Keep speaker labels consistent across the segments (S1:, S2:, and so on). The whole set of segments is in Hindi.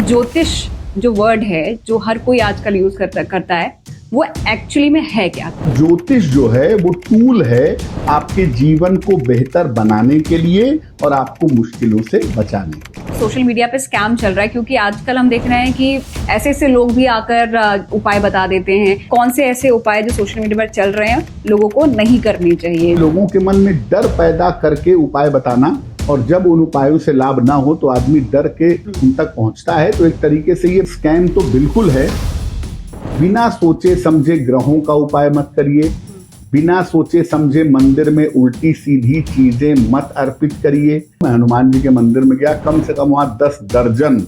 S1: ज्योतिष जो वर्ड है जो हर कोई आजकल यूज करता है वो एक्चुअली में है क्या?
S2: ज्योतिष जो है वो टूल है आपके जीवन को बेहतर बनाने के लिए और आपको मुश्किलों से बचाने के लिए।
S1: सोशल मीडिया पे स्कैम चल रहा है क्योंकि आजकल हम देख रहे हैं कि ऐसे ऐसे लोग भी आकर उपाय बता देते हैं। कौन से ऐसे उपाय जो सोशल मीडिया पर चल रहे हैं लोगों को नहीं करनी चाहिए?
S2: लोगों के मन में डर पैदा करके उपाय बताना, और जब उन उपायों से लाभ ना हो तो आदमी डर के उन तक पहुंचता है। तो एक तरीके से ये स्कैम तो बिल्कुल है। बिना सोचे समझे ग्रहों का उपाय मत करिए, बिना सोचे समझे मंदिर में उल्टी सीधी चीजें मत अर्पित करिए। मैं हनुमान जी के मंदिर में गया, कम से कम वहां 10 दर्जन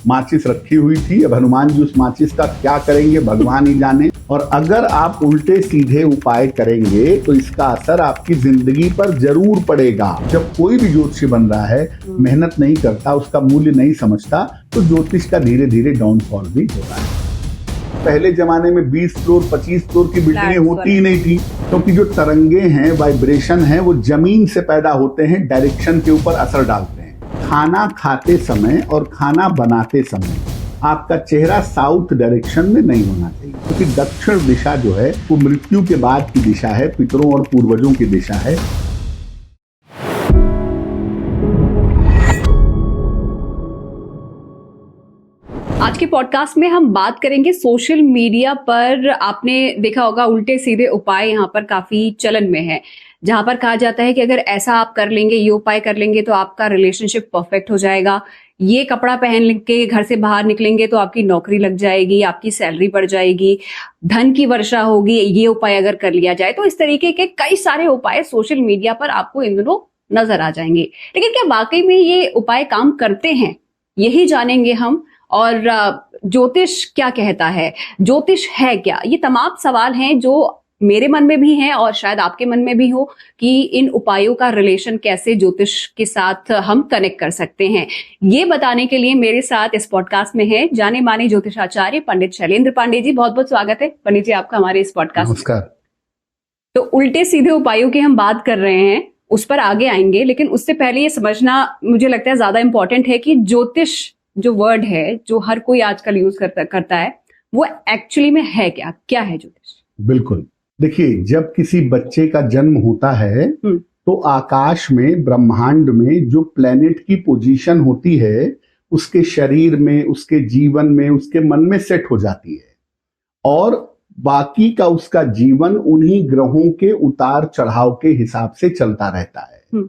S2: माचिस रखी हुई थी। अब हनुमान जी उस माचिस का क्या करेंगे भगवान ही जाने। और अगर आप उल्टे सीधे उपाय करेंगे तो इसका असर आपकी जिंदगी पर जरूर पड़ेगा। जब कोई भी ज्योतिषी बन रहा है, मेहनत नहीं करता, उसका मूल्य नहीं समझता, तो ज्योतिष का धीरे धीरे डाउनफॉल भी होता है। पहले जमाने में 20 फ्लोर 25 फ्लोर की बिल्डिंगें होती ही नहीं थी, क्योंकि जो तरंगे हैं, वाइब्रेशन है, वो जमीन से पैदा होते हैं, डायरेक्शन के ऊपर असर डालते हैं। खाना खाते समय और खाना बनाते समय आपका चेहरा साउथ डायरेक्शन में नहीं होना चाहिए, क्योंकि दक्षिण दिशा जो है वो मृत्यु के बाद की दिशा है, पितरों और पूर्वजों की दिशा है।
S1: आज के पॉडकास्ट में हम बात करेंगे सोशल मीडिया पर आपने देखा होगा उल्टे सीधे उपाय यहाँ पर काफी चलन में है, जहां पर कहा जाता है कि अगर ऐसा आप कर लेंगे, ये उपाय कर लेंगे तो आपका रिलेशनशिप परफेक्ट हो जाएगा, ये कपड़ा पहन के घर से बाहर निकलेंगे तो आपकी नौकरी लग जाएगी, आपकी सैलरी बढ़ जाएगी, धन की वर्षा होगी, ये उपाय अगर कर लिया जाए। तो इस तरीके के कई सारे उपाय सोशल मीडिया पर आपको इन दिनों नजर आ जाएंगे। लेकिन क्या वाकई में ये उपाय काम करते हैं, यही जानेंगे हम। और ज्योतिष क्या कहता है, ज्योतिष है क्या, ये तमाम सवाल हैं जो मेरे मन में भी हैं और शायद आपके मन में भी हो कि इन उपायों का रिलेशन कैसे ज्योतिष के साथ हम कनेक्ट कर सकते हैं। ये बताने के लिए मेरे साथ इस पॉडकास्ट में है जाने माने ज्योतिषाचार्य पंडित शैलेंद्र पांडे जी। बहुत बहुत स्वागत है पंडित जी आपका हमारे इस पॉडकास्ट में।
S2: नमस्कार।
S1: तो उल्टे सीधे उपायों की हम बात कर रहे हैं, उस पर आगे आएंगे, लेकिन उससे पहले ये समझना मुझे लगता है ज्यादा इंपॉर्टेंट है कि ज्योतिष जो वर्ड है जो हर कोई आजकल यूज करता है वो एक्चुअली में है क्या? क्या है ज्योतिष?
S2: बिल्कुल, देखिए, जब किसी बच्चे का जन्म होता है तो आकाश में, ब्रह्मांड में जो प्लेनेट की पोजीशन होती है उसके शरीर में, उसके जीवन में, उसके मन में सेट हो जाती है, और बाकी का उसका जीवन उन्हीं ग्रहों के उतार चढ़ाव के हिसाब से चलता रहता है।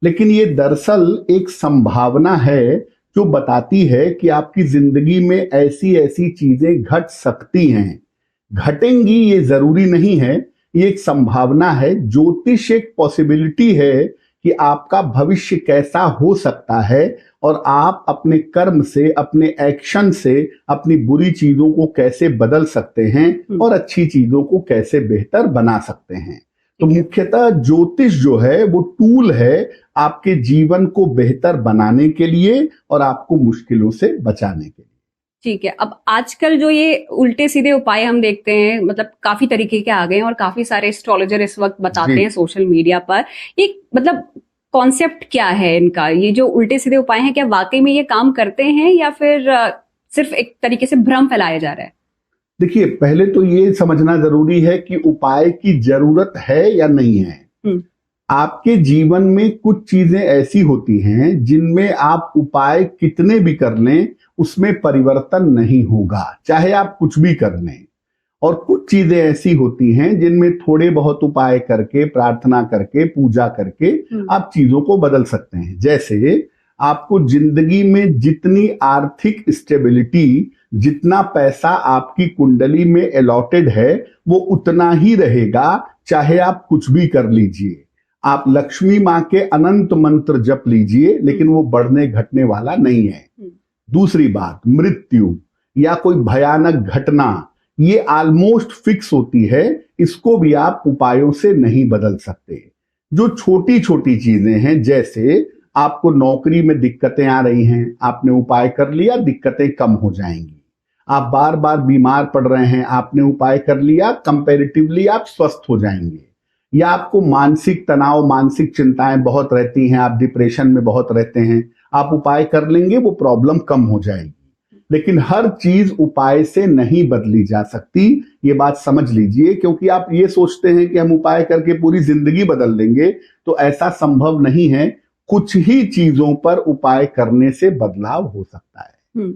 S2: लेकिन ये दरअसल एक संभावना है जो बताती है कि आपकी जिंदगी में ऐसी ऐसी चीजें घट सकती हैं। घटेंगी ये जरूरी नहीं है, ये एक संभावना है। ज्योतिष एक पॉसिबिलिटी है कि आपका भविष्य कैसा हो सकता है और आप अपने कर्म से, अपने एक्शन से अपनी बुरी चीजों को कैसे बदल सकते हैं और अच्छी चीजों को कैसे बेहतर बना सकते हैं। तो मुख्यतः ज्योतिष जो है वो टूल है आपके जीवन को बेहतर बनाने के लिए और आपको मुश्किलों से बचाने के लिए।
S1: ठीक है। अब आजकल जो ये उल्टे सीधे उपाय हम देखते हैं, मतलब काफी तरीके के आ गए हैं और काफी सारे एस्ट्रोलॉजर इस वक्त बताते हैं सोशल मीडिया पर। ये मतलब कॉन्सेप्ट क्या है इनका? ये जो उल्टे सीधे उपाय हैं क्या वाकई में ये काम करते हैं या फिर सिर्फ एक तरीके से भ्रम फैलाया जा रहा है?
S2: देखिए, पहले तो ये समझना जरूरी है कि उपाय की जरूरत है या नहीं है। आपके जीवन में कुछ चीजें ऐसी होती हैं जिनमें आप उपाय कितने भी कर लें उसमें परिवर्तन नहीं होगा, चाहे आप कुछ भी कर लें। और कुछ चीजें ऐसी होती हैं जिनमें थोड़े बहुत उपाय करके, प्रार्थना करके, पूजा करके आप चीजों को बदल सकते हैं। जैसे आपको जिंदगी में जितनी आर्थिक स्टेबिलिटी, जितना पैसा आपकी कुंडली में अलॉटेड है वो उतना ही रहेगा, चाहे आप कुछ भी कर लीजिए। आप लक्ष्मी माँ के अनंत मंत्र जप लीजिए, लेकिन वो बढ़ने घटने वाला नहीं है। दूसरी बात, मृत्यु या कोई भयानक घटना ये ऑलमोस्ट फिक्स होती है, इसको भी आप उपायों से नहीं बदल सकते। जो छोटी छोटी चीजें हैं, जैसे आपको नौकरी में दिक्कतें आ रही हैं, आपने उपाय कर लिया, दिक्कतें कम हो जाएंगी। आप बार बार बीमार पड़ रहे हैं, आपने उपाय कर लिया, कंपैरेटिवली आप स्वस्थ हो जाएंगे। या आपको मानसिक तनाव, मानसिक चिंताएं बहुत रहती हैं, आप डिप्रेशन में बहुत रहते हैं, आप उपाय कर लेंगे, वो प्रॉब्लम कम हो जाएगी। लेकिन हर चीज उपाय से नहीं बदली जा सकती, ये बात समझ लीजिए। क्योंकि आप ये सोचते हैं कि हम उपाय करके पूरी जिंदगी बदल देंगे, तो ऐसा संभव नहीं है। कुछ ही चीजों पर उपाय करने से बदलाव हो सकता है।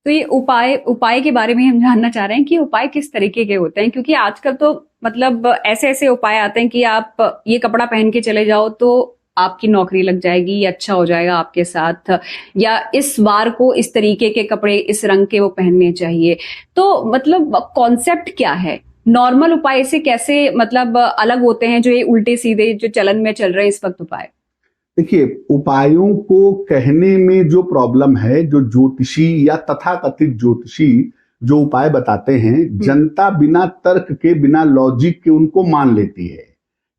S1: तो ये उपाय के बारे में हम जानना चाह रहे हैं कि उपाय किस तरीके के होते हैं, क्योंकि आजकल तो मतलब ऐसे ऐसे उपाय आते हैं कि आप ये कपड़ा पहन के चले जाओ तो आपकी नौकरी लग जाएगी, या अच्छा हो जाएगा आपके साथ, या इस बार को इस तरीके के कपड़े इस रंग के वो पहनने चाहिए। तो मतलब कॉन्सेप्ट क्या है? नॉर्मल उपाय से कैसे मतलब अलग होते हैं जो ये उल्टे सीधे जो चलन में चल रहे हैं इस वक्त उपाय?
S2: देखिए, उपायों को कहने में जो प्रॉब्लम है, जो ज्योतिषी या तथाकथित ज्योतिषी जो उपाय बताते हैं, जनता बिना तर्क के, बिना लॉजिक के उनको मान लेती है।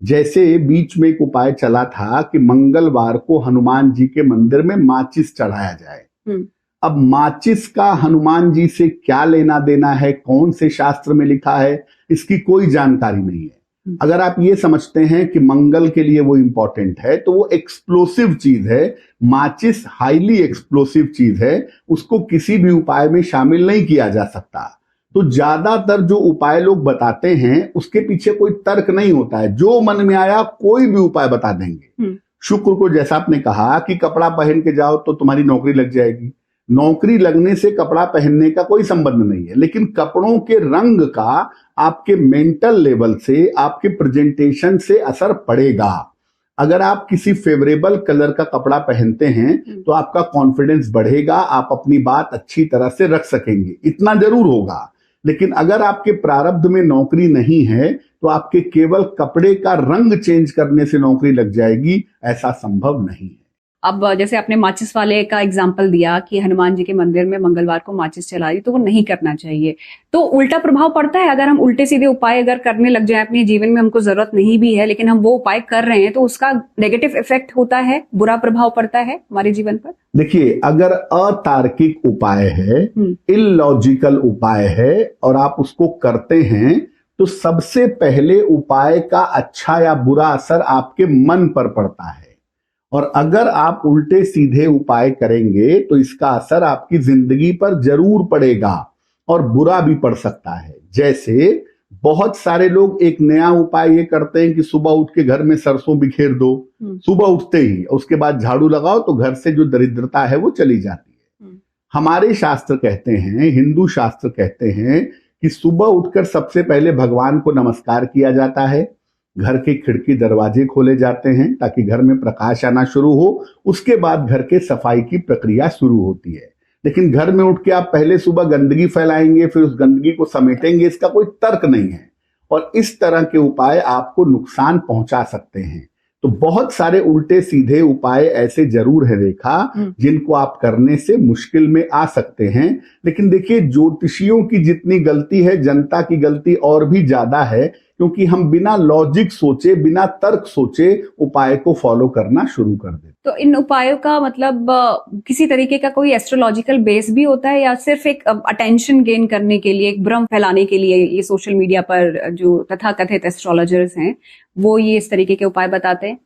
S2: जैसे बीच में एक उपाय चला था कि मंगलवार को हनुमान जी के मंदिर में माचिस चढ़ाया जाए। अब माचिस का हनुमान जी से क्या लेना देना है, कौन से शास्त्र में लिखा है, इसकी कोई जानकारी नहीं है। अगर आप ये समझते हैं कि मंगल के लिए वो इंपॉर्टेंट है, तो वो एक्सप्लोसिव चीज है। माचिस हाईली एक्सप्लोसिव चीज है, उसको किसी भी उपाय में शामिल नहीं किया जा सकता। तो ज्यादातर जो उपाय लोग बताते हैं उसके पीछे कोई तर्क नहीं होता है, जो मन में आया कोई भी उपाय बता देंगे। शुक्र को जैसा आपने कहा कि कपड़ा पहन के जाओ तो तुम्हारी नौकरी लग जाएगी, नौकरी लगने से कपड़ा पहनने का कोई संबंध नहीं है। लेकिन कपड़ों के रंग का आपके मेंटल लेवल से, आपके प्रेजेंटेशन से असर पड़ेगा। अगर आप किसी फेवरेबल कलर का कपड़ा पहनते हैं तो आपका कॉन्फिडेंस बढ़ेगा, आप अपनी बात अच्छी तरह से रख सकेंगे, इतना जरूर होगा। लेकिन अगर आपके प्रारब्ध में नौकरी नहीं है तो आपके केवल कपड़े का रंग चेंज करने से नौकरी लग जाएगी, ऐसा संभव नहीं है।
S1: अब जैसे आपने माचिस वाले का एग्जाम्पल दिया कि हनुमान जी के मंदिर में मंगलवार को माचिस चलाई, तो वो नहीं करना चाहिए। तो उल्टा प्रभाव पड़ता है अगर हम उल्टे सीधे उपाय अगर करने लग जाए अपने जीवन में, हमको जरूरत नहीं भी है लेकिन हम वो उपाय कर रहे हैं, तो उसका नेगेटिव इफेक्ट होता है, बुरा प्रभाव पड़ता है हमारे जीवन पर।
S2: देखिए, अगर अतार्किक उपाय है, इलॉजिकल उपाय है और आप उसको करते हैं, तो सबसे पहले उपाय का अच्छा या बुरा असर आपके मन पर पड़ता है। और अगर आप उल्टे सीधे उपाय करेंगे तो इसका असर आपकी जिंदगी पर जरूर पड़ेगा और बुरा भी पड़ सकता है। जैसे बहुत सारे लोग एक नया उपाय ये करते हैं कि सुबह उठ के घर में सरसों बिखेर दो, सुबह उठते ही, उसके बाद झाड़ू लगाओ तो घर से जो दरिद्रता है वो चली जाती है। हमारे शास्त्र कहते हैं, हिंदू शास्त्र कहते हैं कि सुबह उठकर सबसे पहले भगवान को नमस्कार किया जाता है, घर के खिड़की दरवाजे खोले जाते हैं ताकि घर में प्रकाश आना शुरू हो, उसके बाद घर के सफाई की प्रक्रिया शुरू होती है। लेकिन घर में उठ के आप पहले सुबह गंदगी फैलाएंगे, फिर उस गंदगी को समेटेंगे, इसका कोई तर्क नहीं है। और इस तरह के उपाय आपको नुकसान पहुंचा सकते हैं। तो बहुत सारे उल्टे सीधे उपाय ऐसे जरूर है रेखा, जिनको आप करने से मुश्किल में आ सकते हैं। लेकिन देखिए, ज्योतिषियों की जितनी गलती है, जनता की गलती और भी ज्यादा है, क्योंकि हम बिना लॉजिक सोचे, बिना तर्क सोचे उपाय को फॉलो करना शुरू कर देते।
S1: तो इन उपायों का मतलब किसी तरीके का कोई एस्ट्रोलॉजिकल बेस भी होता है, या सिर्फ एक अटेंशन गेन करने के लिए, एक भ्रम फैलाने के लिए ये सोशल मीडिया पर जो तथाकथित एस्ट्रोलॉजर्स हैं वो ये इस तरीके के उपाय बताते हैं?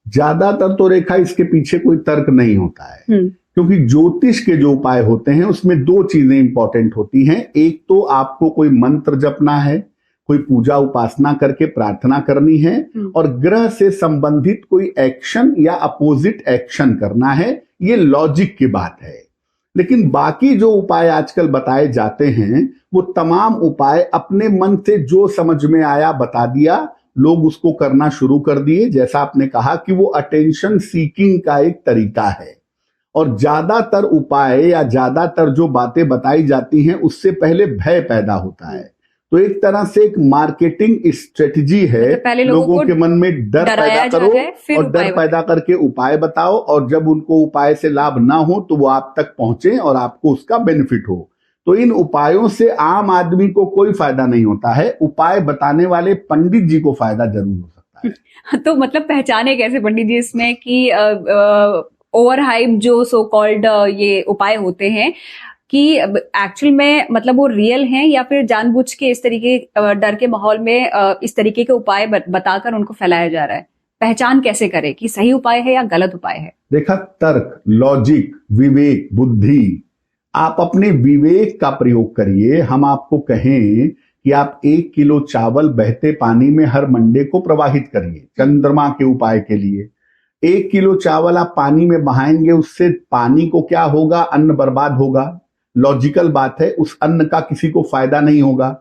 S2: ज्यादातर तो रेखा इसके पीछे कोई तर्क नहीं होता है। क्योंकि ज्योतिष के जो उपाय होते हैं उसमें दो चीजें इंपॉर्टेंट होती हैं। एक तो आपको कोई मंत्र जपना है, कोई पूजा उपासना करके प्रार्थना करनी है, और ग्रह से संबंधित कोई एक्शन या अपोजिट एक्शन करना है। ये लॉजिक की बात है। लेकिन बाकी जो उपाय आजकल बताए जाते हैं वो तमाम उपाय अपने मन से जो समझ में आया बता दिया, लोग उसको करना शुरू कर दिए। जैसा आपने कहा कि वो अटेंशन सीकिंग का एक तरीका है। और ज्यादातर उपाय या ज्यादातर जो बातें बताई जाती हैं उससे पहले भय पैदा होता है। तो एक तरह से एक मार्केटिंग स्ट्रेटजी है,
S1: पहले
S2: लोगों के मन में डर पैदा करो और डर पैदा करके उपाय बताओ, और जब उनको उपाय से लाभ ना हो तो वो आप तक पहुंचे और आपको उसका बेनिफिट हो। तो इन उपायों से आम आदमी को कोई फायदा नहीं होता है, उपाय बताने वाले पंडित जी को फायदा जरूर हो सकता है।
S1: तो मतलब पहचाने कैसे पंडित जी इसमें कि ओवर हाइप जो सो कॉल्ड ये उपाय होते हैं कि एक्चुअल में मतलब वो रियल हैं, या फिर जानबूझ के इस तरीके डर के माहौल में इस तरीके के उपाय बताकर उनको फैलाया जा रहा है? पहचान कैसे करें कि सही उपाय है या गलत उपाय है?
S2: देखा, तर्क, लॉजिक, विवेक, बुद्धि, आप अपने विवेक का प्रयोग करिए। हम आपको कहें कि आप 1 किलो चावल बहते पानी में हर मंडे को प्रवाहित करिए चंद्रमा के उपाय के लिए। 1 किलो चावल आप पानी में बहाएंगे, उससे पानी को क्या होगा? अन्न बर्बाद होगा। लॉजिकल बात है, उस अन्न का किसी को फायदा नहीं होगा।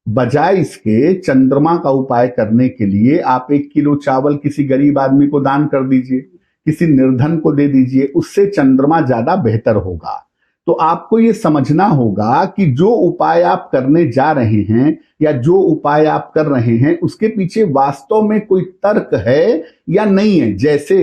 S2: बजाय इसके चंद्रमा का उपाय करने के लिए आप 1 किलो चावल किसी गरीब आदमी को दान कर दीजिए, किसी निर्धन को दे दीजिए, उससे चंद्रमा ज्यादा बेहतर होगा। तो आपको ये समझना होगा कि जो उपाय आप करने जा रहे हैं या जो उपाय आप कर रहे हैं उसके पीछे वास्तव में कोई तर्क है या नहीं है। जैसे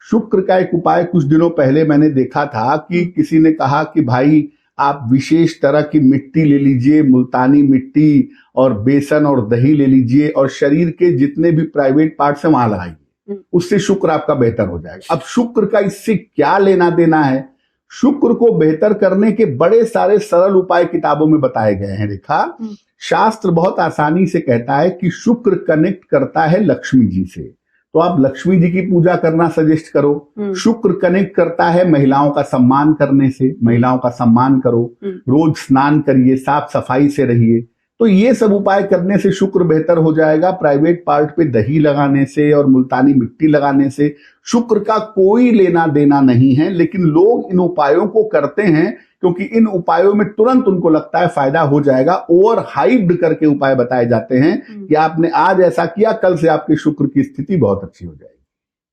S2: शुक्र का एक उपाय कुछ दिनों पहले मैंने देखा था कि किसी ने कहा कि भाई आप विशेष तरह की मिट्टी ले लीजिए, मुल्तानी मिट्टी और बेसन और दही ले लीजिए और शरीर के जितने भी प्राइवेट पार्ट्स हैं वहां लगाइए, उससे शुक्र आपका बेहतर हो जाएगा। अब शुक्र का इससे क्या लेना देना है? शुक्र को बेहतर करने के बड़े सारे सरल उपाय किताबों में बताए गए हैं। रेखा, शास्त्र बहुत आसानी से कहता है कि शुक्र कनेक्ट करता है लक्ष्मी जी से, तो आप लक्ष्मी जी की पूजा करना सजेस्ट करो। शुक्र कनेक्ट करता है महिलाओं का सम्मान करने से, महिलाओं का सम्मान करो। रोज स्नान करिए, साफ सफाई से रहिए। तो ये सब उपाय करने से शुक्र बेहतर हो जाएगा। प्राइवेट पार्ट पे दही लगाने से और मुल्तानी मिट्टी लगाने से शुक्र का कोई लेना देना नहीं है, लेकिन लोग इन उपायों को करते हैं क्योंकि इन उपायों में तुरंत उनको लगता है फायदा हो जाएगा। ओवर हाइप्ड करके उपाय बताए जाते हैं कि आपने आज ऐसा किया, कल से आपके शुक्र की स्थिति बहुत अच्छी हो जाएगी।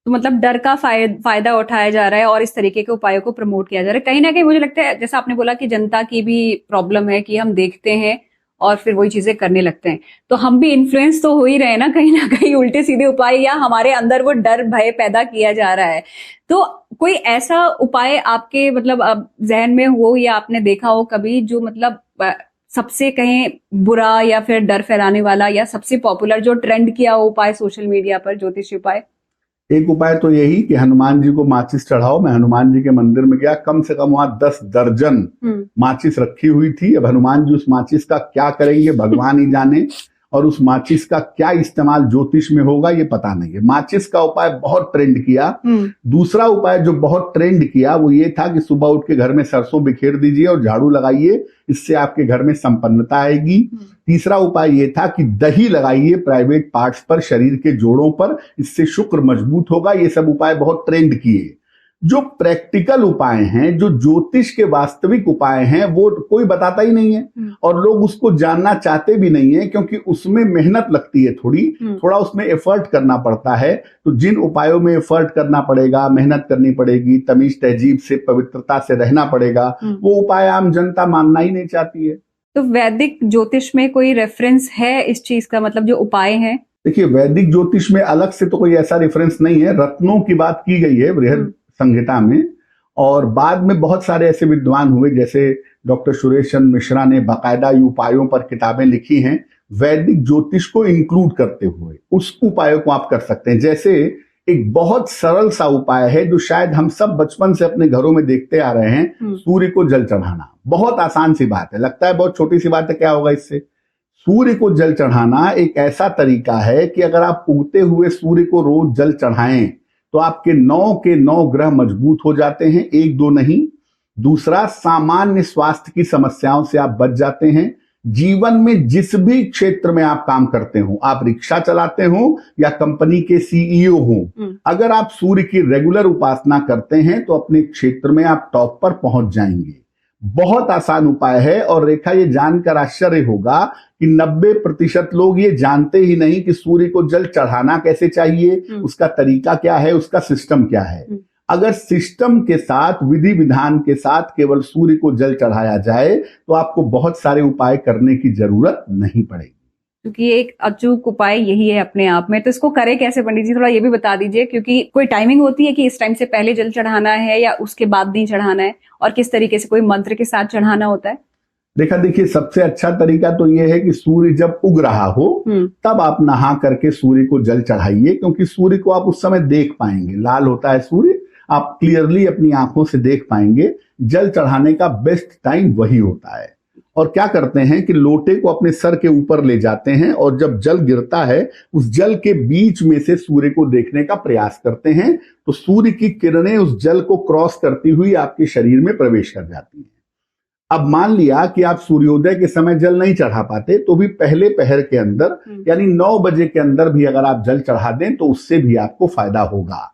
S1: तो मतलब डर का फायदा उठाया जा रहा है और इस तरीके के उपायों को प्रमोट किया जा रहा है। कहीं ना कहीं मुझे लगता है, जैसा आपने बोला कि जनता की भी प्रॉब्लम है कि हम देखते हैं और फिर वही चीजें करने लगते हैं, तो हम भी इन्फ्लुएंस तो हो ही रहे हैं ना कहीं उल्टे सीधे उपाय, या हमारे अंदर वो डर भय पैदा किया जा रहा है। तो कोई ऐसा उपाय आपके मतलब जहन में हो या आपने देखा हो कभी जो मतलब सबसे कहें बुरा या फिर डर फैलाने वाला या सबसे पॉपुलर जो ट्रेंड किया हो उपाय सोशल मीडिया पर, ज्योतिषी उपाय?
S2: एक उपाय तो यही कि हनुमान जी को माचिस चढ़ाओ। मैं हनुमान जी के मंदिर में गया, कम से कम वहां 10 दर्जन माचिस रखी हुई थी। अब हनुमान जी उस माचिस का क्या करेंगे भगवान ही जाने, और उस माचिस का क्या इस्तेमाल ज्योतिष में होगा ये पता नहीं है। माचिस का उपाय बहुत ट्रेंड किया। दूसरा उपाय जो बहुत ट्रेंड किया वो ये था कि सुबह उठ के घर में सरसों बिखेर दीजिए और झाड़ू लगाइए, इससे आपके घर में संपन्नता आएगी। तीसरा उपाय ये था कि दही लगाइए प्राइवेट पार्ट्स पर, शरीर के जोड़ों पर, इससे शुक्र मजबूत होगा। ये सब उपाय बहुत ट्रेंड किए। जो प्रैक्टिकल उपाय हैं, जो ज्योतिष के वास्तविक उपाय हैं, वो कोई बताता ही नहीं है और लोग उसको जानना चाहते भी नहीं है क्योंकि उसमें मेहनत लगती है, थोड़ा उसमें एफर्ट करना पड़ता है। तो जिन उपायों में एफर्ट करना पड़ेगा, मेहनत करनी पड़ेगी, तमीज तहजीब से, पवित्रता से रहना पड़ेगा, वो उपाय आम जनता मानना ही नहीं चाहती है।
S1: तो वैदिक ज्योतिष में कोई रेफरेंस है इस चीज का, मतलब जो उपाय है?
S2: देखिए, वैदिक ज्योतिष में अलग से तो कोई ऐसा रेफरेंस नहीं है। रत्नों की बात की गई है बृहद संहिता में, और बाद में बहुत सारे ऐसे विद्वान हुए जैसे डॉक्टर सुरेश चंद्र मिश्रा ने बाकायदा उपायों पर किताबें लिखी हैं वैदिक ज्योतिष को इंक्लूड करते हुए। उस उपायों को आप कर सकते हैं। जैसे एक बहुत सरल सा उपाय है जो शायद हम सब बचपन से अपने घरों में देखते आ रहे हैं, सूर्य को जल चढ़ाना। बहुत आसान सी बात है, लगता है बहुत छोटी सी बात है, क्या होगा इससे? सूर्य को जल चढ़ाना एक ऐसा तरीका है कि अगर आप उगते हुए सूर्य को रोज जल चढ़ाएं तो आपके 9 के 9 ग्रह मजबूत हो जाते हैं, 1-2 नहीं। दूसरा, सामान्य स्वास्थ्य की समस्याओं से आप बच जाते हैं। जीवन में जिस भी क्षेत्र में आप काम करते हो, आप रिक्शा चलाते हो या कंपनी के सीईओ हो, अगर आप सूर्य की रेगुलर उपासना करते हैं तो अपने क्षेत्र में आप टॉप पर पहुंच जाएंगे। बहुत आसान उपाय है। और रेखा, ये जानकर आश्चर्य होगा कि 90% लोग ये जानते ही नहीं कि सूर्य को जल चढ़ाना कैसे चाहिए, उसका तरीका क्या है, उसका सिस्टम क्या है। अगर सिस्टम के साथ, विधि विधान के साथ केवल सूर्य को जल चढ़ाया जाए तो आपको बहुत सारे उपाय करने की जरूरत नहीं पड़ेगी,
S1: क्योंकि एक अचूक उपाय यही है अपने आप में। तो इसको करे कैसे पंडित जी, थोड़ा ये भी बता दीजिए, क्योंकि कोई टाइमिंग होती है कि इस टाइम से पहले जल चढ़ाना है या उसके बाद नहीं चढ़ाना है, और किस तरीके से कोई मंत्र के साथ चढ़ाना होता है?
S2: देखिए, सबसे अच्छा तरीका तो यह है कि सूर्य जब उग रहा हो तब आप नहा करके सूर्य को जल चढ़ाइए, क्योंकि सूर्य को आप उस समय देख पाएंगे, लाल होता है सूर्य, आप क्लियरली अपनी आंखों से देख पाएंगे। जल चढ़ाने का बेस्ट टाइम वही होता है। और क्या करते हैं कि लोटे को अपने सर के ऊपर ले जाते हैं और जब जल गिरता है उस जल के बीच में से सूर्य को देखने का प्रयास करते हैं, तो सूर्य की किरणें उस जल को क्रॉस करती हुई आपके शरीर में प्रवेश कर जाती हैं। अब मान लिया कि आप सूर्योदय के समय जल नहीं चढ़ा पाते, तो भी पहले पहर के अंदर यानी 9 बजे के अंदर भी अगर आप जल चढ़ा दें तो उससे भी आपको फायदा होगा।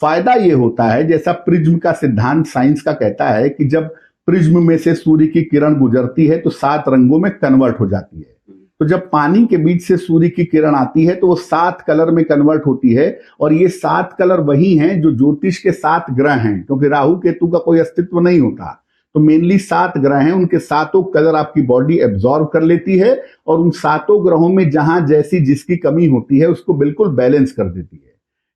S2: फायदा ये होता है, जैसा प्रिज्म का सिद्धांत साइंस का कहता है कि जब प्रिज्म में से सूर्य की किरण गुजरती है तो 7 रंगों में कन्वर्ट हो जाती है। तो जब पानी के बीच से सूर्य की किरण आती है तो वो 7 कलर में कन्वर्ट होती है, और ये 7 कलर वही हैं जो ज्योतिष के 7 ग्रह हैं, क्योंकि राहु केतु का कोई अस्तित्व नहीं होता। तो मेनली 7 ग्रह हैं, उनके 7 कलर आपकी बॉडी एब्जॉर्व कर लेती है और उन 7 ग्रहों में जहां जैसी जिसकी कमी होती है उसको बिल्कुल बैलेंस कर देती है।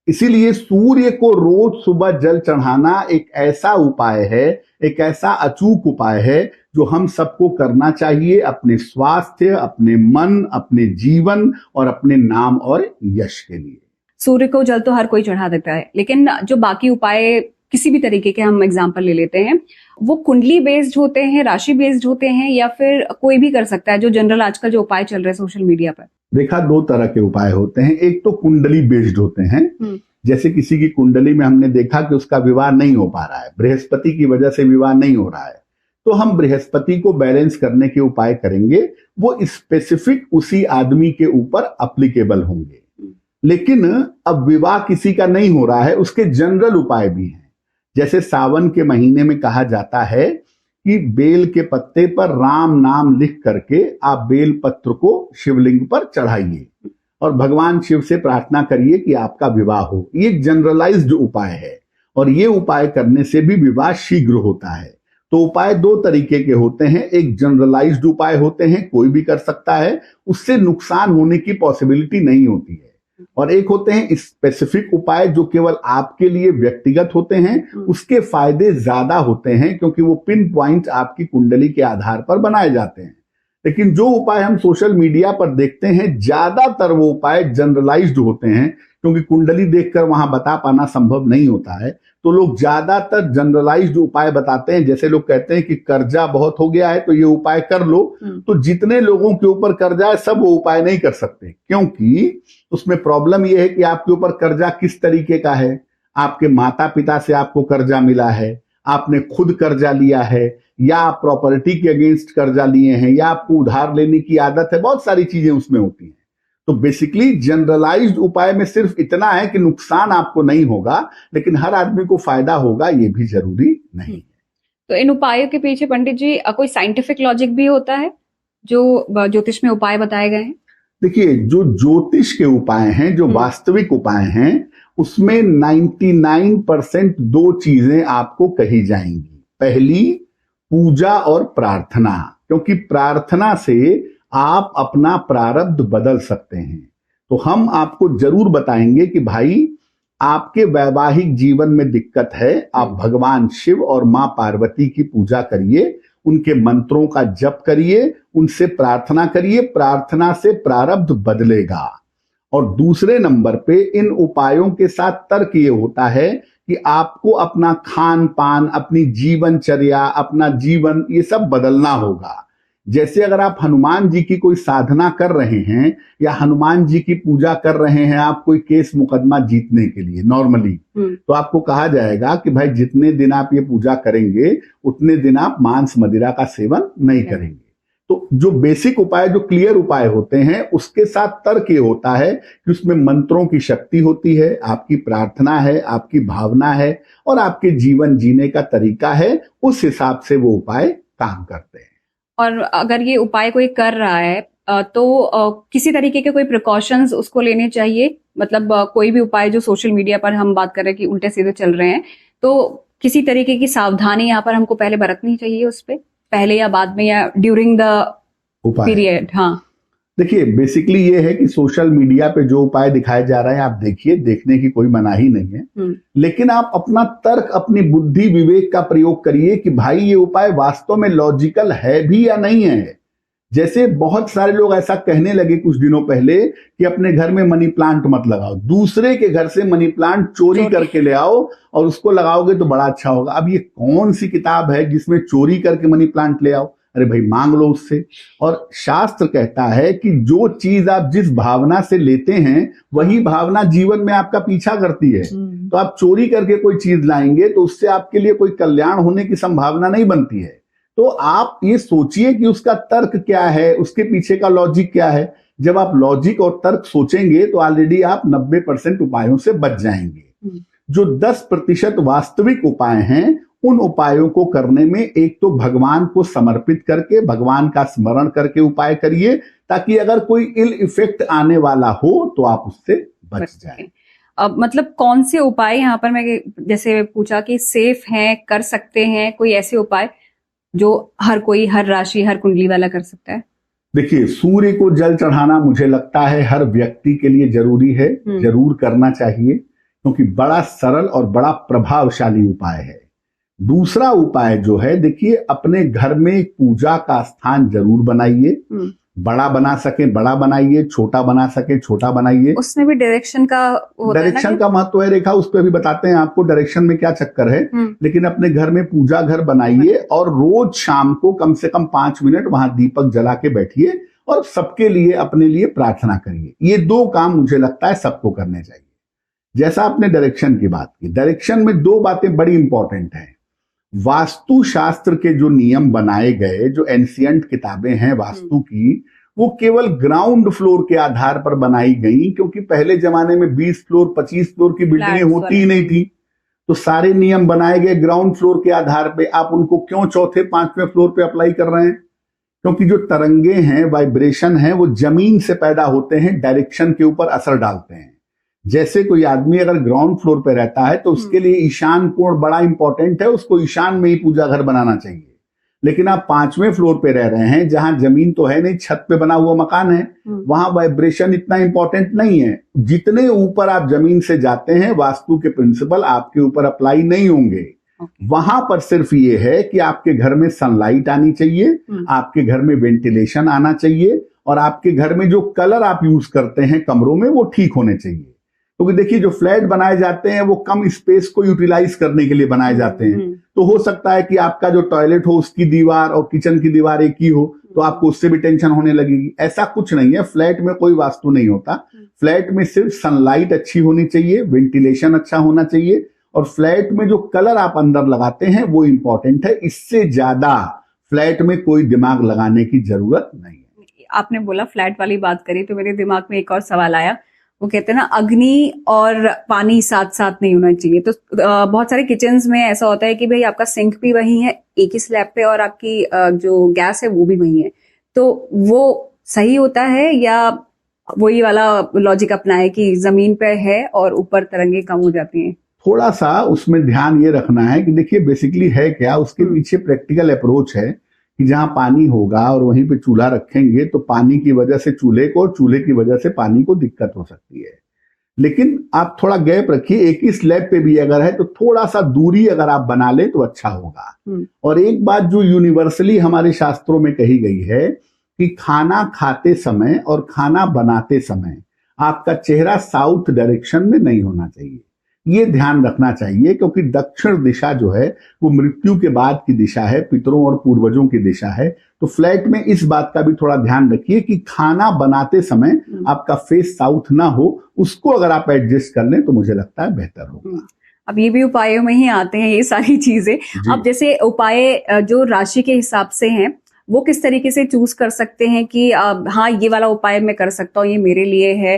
S2: इसीलिए सूर्य को रोज सुबह जल चढ़ाना एक ऐसा उपाय है, एक ऐसा अचूक उपाय है जो हम सबको करना चाहिए अपने स्वास्थ्य, अपने मन, अपने जीवन और अपने नाम और यश के लिए।
S1: सूर्य को जल तो हर कोई चढ़ा देता है, लेकिन जो बाकी उपाय किसी भी तरीके के हम एग्जाम्पल ले लेते हैं, वो कुंडली बेस्ड होते हैं, राशि बेस्ड होते हैं, या फिर कोई भी कर सकता है? जो जनरल आजकल जो उपाय चल रहे हैं सोशल मीडिया पर,
S2: देखा 2 तरह के उपाय होते हैं। एक तो कुंडली बेस्ड होते हैं, जैसे किसी की कुंडली में हमने देखा कि उसका विवाह नहीं हो पा रहा है, बृहस्पति की वजह से विवाह नहीं हो रहा है, तो हम बृहस्पति को बैलेंस करने के उपाय करेंगे, वो स्पेसिफिक उसी आदमी के ऊपर अप्लीकेबल होंगे। लेकिन अब विवाह किसी का नहीं हो रहा है, उसके जनरल उपाय भी हैं। जैसे सावन के महीने में कहा जाता है कि बेल के पत्ते पर राम नाम लिख करके आप बेल पत्र को शिवलिंग पर चढ़ाइए और भगवान शिव से प्रार्थना करिए कि आपका विवाह हो। ये जनरलाइज्ड उपाय है और ये उपाय करने से भी विवाह शीघ्र होता है। तो उपाय 2 तरीके के होते हैं, एक जनरलाइज्ड उपाय होते हैं, कोई भी कर सकता है, उससे नुकसान होने की पॉसिबिलिटी नहीं होती है, और एक होते हैं स्पेसिफिक उपाय जो केवल आपके लिए व्यक्तिगत होते हैं, उसके फायदे ज्यादा होते हैं क्योंकि वो पिन पॉइंट आपकी कुंडली के आधार पर बनाए जाते हैं। लेकिन जो उपाय हम सोशल मीडिया पर देखते हैं, ज्यादातर वो उपाय जनरलाइज्ड होते हैं, क्योंकि कुंडली देखकर वहां बता पाना संभव नहीं होता है, तो लोग ज्यादातर जनरलाइज्ड उपाय बताते हैं। जैसे लोग कहते हैं कि कर्जा बहुत हो गया है तो ये उपाय कर लो, तो जितने लोगों के ऊपर कर्जा है सब वो उपाय नहीं कर सकते, क्योंकि उसमें प्रॉब्लम ये है कि आपके ऊपर कर्जा किस तरीके का है। आपके माता पिता से आपको कर्जा मिला है, आपने खुद कर्जा लिया है, या आप प्रॉपर्टी के अगेंस्ट कर्जा लिए हैं, या आपको उधार लेने की आदत है, बहुत सारी चीजें उसमें होती हैं। तो बेसिकली जनरलाइज्ड उपाय में सिर्फ इतना है कि नुकसान आपको नहीं होगा, लेकिन हर आदमी को फायदा होगा ये भी जरूरी नहीं है।
S1: तो इन उपायों के पीछे पंडित जी कोई साइंटिफिक लॉजिक भी होता है जो ज्योतिष में उपाय बताए गए हैं?
S2: देखिए, जो ज्योतिष के उपाय हैं, जो वास्तविक उपाय हैं, उसमें 99% 2 चीजें आपको कही जाएंगी। पहली, पूजा और प्रार्थना, क्योंकि प्रार्थना से आप अपना प्रारब्ध बदल सकते हैं। तो हम आपको जरूर बताएंगे कि भाई आपके वैवाहिक जीवन में दिक्कत है, आप भगवान शिव और मां पार्वती की पूजा करिए, उनके मंत्रों का जप करिए, उनसे प्रार्थना करिए, प्रार्थना से प्रारब्ध बदलेगा। और दूसरे नंबर पे इन उपायों के साथ तर्क ये होता है कि आपको अपना खान पान, अपनी जीवनचर्या, अपना जीवन, ये सब बदलना होगा। जैसे अगर आप हनुमान जी की कोई साधना कर रहे हैं या हनुमान जी की पूजा कर रहे हैं आप कोई केस मुकदमा जीतने के लिए नॉर्मली, तो आपको कहा जाएगा कि भाई जितने दिन आप ये पूजा करेंगे उतने दिन आप मांस मदिरा का सेवन नहीं करेंगे। तो जो बेसिक उपाय, जो क्लियर उपाय होते हैं, उसके साथ तर्क ये होता है कि उसमें मंत्रों की शक्ति होती है, आपकी प्रार्थना है, आपकी भावना है और आपके जीवन जीने का तरीका है, उस हिसाब से वो उपाय काम करते हैं।
S1: और अगर ये उपाय कोई कर रहा है तो किसी तरीके के कोई प्रिकॉशंस उसको लेने चाहिए? मतलब कोई भी उपाय जो सोशल मीडिया पर हम बात कर रहे हैं कि उल्टे सीधे चल रहे हैं, तो किसी तरीके की सावधानी यहाँ पर हमको पहले बरतनी चाहिए उस पे, पहले या बाद में या ड्यूरिंग द पीरियड? हाँ,
S2: देखिए, बेसिकली ये है कि सोशल मीडिया पे जो उपाय दिखाए जा रहे हैं आप देखिए, देखने की कोई मनाही नहीं है, लेकिन आप अपना तर्क, अपनी बुद्धि विवेक का प्रयोग करिए कि भाई ये उपाय वास्तव में लॉजिकल है भी या नहीं है। जैसे बहुत सारे लोग ऐसा कहने लगे कुछ दिनों पहले कि अपने घर में मनी प्लांट मत लगाओ, दूसरे के घर से मनी प्लांट चोरी करके ले आओ और उसको लगाओगे तो बड़ा अच्छा होगा। अब ये कौन सी किताब है जिसमें चोरी करके मनी प्लांट ले आओ? अरे भाई मांग लो उससे। और शास्त्र कहता है कि जो चीज आप जिस भावना से लेते हैं वही भावना जीवन में आपका पीछा करती है। तो आप चोरी करके कोई चीज लाएंगे तो उससे आपके लिए कोई कल्याण होने की संभावना नहीं बनती है। तो आप ये सोचिए कि उसका तर्क क्या है, उसके पीछे का लॉजिक क्या है। जब आप लॉजिक और तर्क सोचेंगे तो ऑलरेडी आप 90% उपायों से बच जाएंगे। जो 10% वास्तविक उपाय हैं, उन उपायों को करने में एक तो भगवान को समर्पित करके, भगवान का स्मरण करके उपाय करिए, ताकि अगर कोई इल इफेक्ट आने वाला हो तो आप उससे बच जाएं।
S1: अब मतलब कौन से उपाय यहाँ पर मैं जैसे पूछा कि सेफ हैं, कर सकते हैं, कोई ऐसे उपाय जो हर कोई, हर राशि, हर कुंडली वाला कर सकता है?
S2: देखिए, सूर्य को जल चढ़ाना मुझे लगता है हर व्यक्ति के लिए जरूरी है, जरूर करना चाहिए, क्योंकि बड़ा सरल और बड़ा प्रभावशाली उपाय है। दूसरा उपाय जो है, देखिए, अपने घर में पूजा का स्थान जरूर बनाइए। बड़ा बना सके बड़ा बनाइए, छोटा बना सके छोटा बनाइए।
S1: उसमें भी डायरेक्शन का होता है ना?
S2: डायरेक्शन का महत्व है रेखा, उस पर भी बताते हैं आपको डायरेक्शन में क्या चक्कर है। लेकिन अपने घर में पूजा घर बनाइए और रोज शाम को कम से कम 5 मिनट वहां दीपक जला के बैठिए और सबके लिए, अपने लिए प्रार्थना करिए। ये 2 काम मुझे लगता है सबको करने चाहिए। जैसा आपने डायरेक्शन की बात की, डायरेक्शन में 2 बातें बड़ी इंपॉर्टेंट हैं। वास्तु शास्त्र के जो नियम बनाए गए, जो एंशियंट किताबें हैं वास्तु की, वो केवल ग्राउंड फ्लोर के आधार पर बनाई गई, क्योंकि पहले जमाने में 20 फ्लोर 25 फ्लोर की बिल्डिंगें होती ही नहीं थी। तो सारे नियम बनाए गए ग्राउंड फ्लोर के आधार पे। आप उनको क्यों चौथे 5वें फ्लोर पे अप्लाई कर रहे हैं? क्योंकि जो तरंगे हैं, वाइब्रेशन है, वो जमीन से पैदा होते हैं, डायरेक्शन के ऊपर असर डालते हैं। जैसे कोई आदमी अगर ग्राउंड फ्लोर पे रहता है तो उसके लिए ईशान कोण बड़ा इंपॉर्टेंट है, उसको ईशान में ही पूजा घर बनाना चाहिए। लेकिन आप 5वें फ्लोर पे रह रहे हैं, जहां जमीन तो है नहीं, छत पे बना हुआ मकान है, वहां वाइब्रेशन इतना इंपॉर्टेंट नहीं है। जितने ऊपर आप जमीन से जाते हैं, वास्तु के प्रिंसिपल आपके ऊपर अप्लाई नहीं होंगे। वहां पर सिर्फ ये है कि आपके घर में सनलाइट आनी चाहिए, आपके घर में वेंटिलेशन आना चाहिए, और आपके घर में जो कलर आप यूज करते हैं कमरों में, वो ठीक होने चाहिए। क्योंकि देखिए, जो फ्लैट बनाए जाते हैं वो कम स्पेस को यूटिलाइज करने के लिए बनाए जाते हैं। तो हो सकता है कि आपका जो टॉयलेट हो उसकी दीवार और किचन की दीवार एक ही हो, तो आपको उससे भी टेंशन होने लगेगी। ऐसा कुछ नहीं है, फ्लैट में कोई वास्तु नहीं होता। फ्लैट में सिर्फ सनलाइट अच्छी होनी चाहिए, वेंटिलेशन अच्छा होना चाहिए, और फ्लैट में जो कलर आप अंदर लगाते हैं वो इंपॉर्टेंट है। इससे ज्यादा फ्लैट में कोई दिमाग लगाने की जरूरत नहीं है।
S1: आपने बोला फ्लैट वाली बात करी तो मेरे दिमाग में एक और सवाल आया। वो कहते हैं ना, अग्नि और पानी साथ साथ नहीं होना चाहिए। तो बहुत सारे किचन्स में ऐसा होता है कि भाई आपका सिंक भी वही है एक ही स्लैब पे, और आपकी जो गैस है वो भी वही है। तो वो सही होता है, या वही वाला लॉजिक अपनाए कि जमीन पे है और ऊपर तरंगे कम हो जाती हैं?
S2: थोड़ा सा उसमें ध्यान ये रखना है कि देखिए, बेसिकली है क्या, उसके पीछे प्रैक्टिकल अप्रोच है कि जहां पानी होगा और वहीं पे चूल्हा रखेंगे तो पानी की वजह से चूल्हे को, और चूल्हे की वजह से पानी को दिक्कत हो सकती है। लेकिन आप थोड़ा गैप रखिए, एक ही स्लैब पे भी अगर है तो थोड़ा सा दूरी अगर आप बना ले तो अच्छा होगा। और एक बात जो यूनिवर्सली हमारे शास्त्रों में कही गई है कि खाना खाते समय और खाना बनाते समय आपका चेहरा साउथ डायरेक्शन में नहीं होना चाहिए। ये ध्यान रखना चाहिए, क्योंकि दक्षिण दिशा जो है वो मृत्यु के बाद की दिशा है, पितरों और पूर्वजों की दिशा है। तो फ्लैट में इस बात का भी थोड़ा ध्यान रखिए कि खाना बनाते समय आपका फेस साउथ ना हो। उसको अगर आप एडजस्ट कर लें तो मुझे लगता है बेहतर होगा।
S1: अब ये भी उपायों में ही आते हैं ये सारी चीजें। अब जैसे उपाय जो राशि के हिसाब से हैं, वो किस तरीके से चूज कर सकते हैं कि हाँ ये वाला उपाय मैं कर सकता हूँ, ये मेरे लिए है,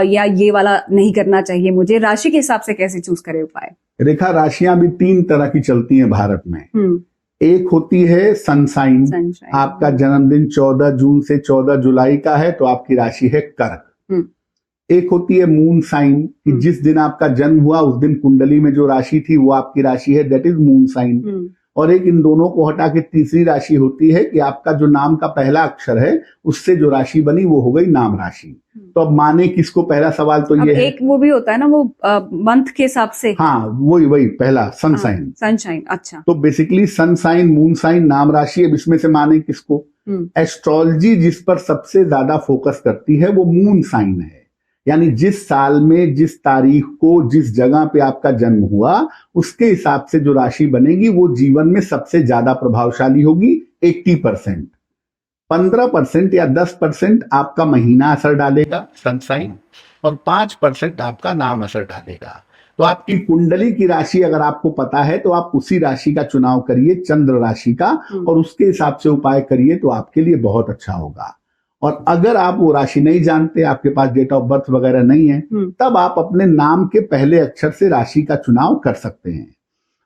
S1: या ये वाला नहीं करना चाहिए मुझे? राशि के हिसाब से कैसे चूज करें उपाय?
S2: रेखा, राशियां भी 3 तरह की चलती हैं भारत में। एक होती है सनसाइन। आपका जन्मदिन 14 जून से 14 जुलाई का है तो आपकी राशि है कर्क। एक होती है मून साइन, कि जिस दिन आपका जन्म हुआ उस दिन कुंडली में जो राशि थी वो आपकी राशि है, दैट इज मून साइन। और एक इन दोनों को हटा के तीसरी राशि होती है कि आपका जो नाम का पहला अक्षर है उससे जो राशि बनी वो हो गई नाम राशि। तो अब माने किसको? पहला सवाल तो ये है,
S1: एक वो भी होता है ना, वो मंथ के हिसाब से।
S2: हाँ, वही पहला सनसाइन।
S1: सनशाइन, अच्छा।
S2: तो बेसिकली सनसाइन, मून साइन, नाम राशि। अब इसमें से माने किसको? एस्ट्रोलॉजी जिस पर सबसे ज्यादा फोकस करती है वो मून साइन है। यानी जिस साल में, जिस तारीख को, जिस जगह पे आपका जन्म हुआ, उसके हिसाब से जो राशि बनेगी वो जीवन में सबसे ज्यादा प्रभावशाली होगी। 80%, 15% या 10% आपका महीना असर डालेगा सनसाइन, और 5% आपका नाम असर डालेगा। तो आपकी कुंडली की राशि अगर आपको पता है तो आप उसी राशि का चुनाव करिए, चंद्र राशि का, और उसके हिसाब से उपाय करिए तो आपके लिए बहुत अच्छा होगा। और अगर आप वो राशि नहीं जानते, आपके पास डेट ऑफ बर्थ वगैरह नहीं है, तब आप अपने नाम के पहले अक्षर से राशि का चुनाव कर सकते हैं।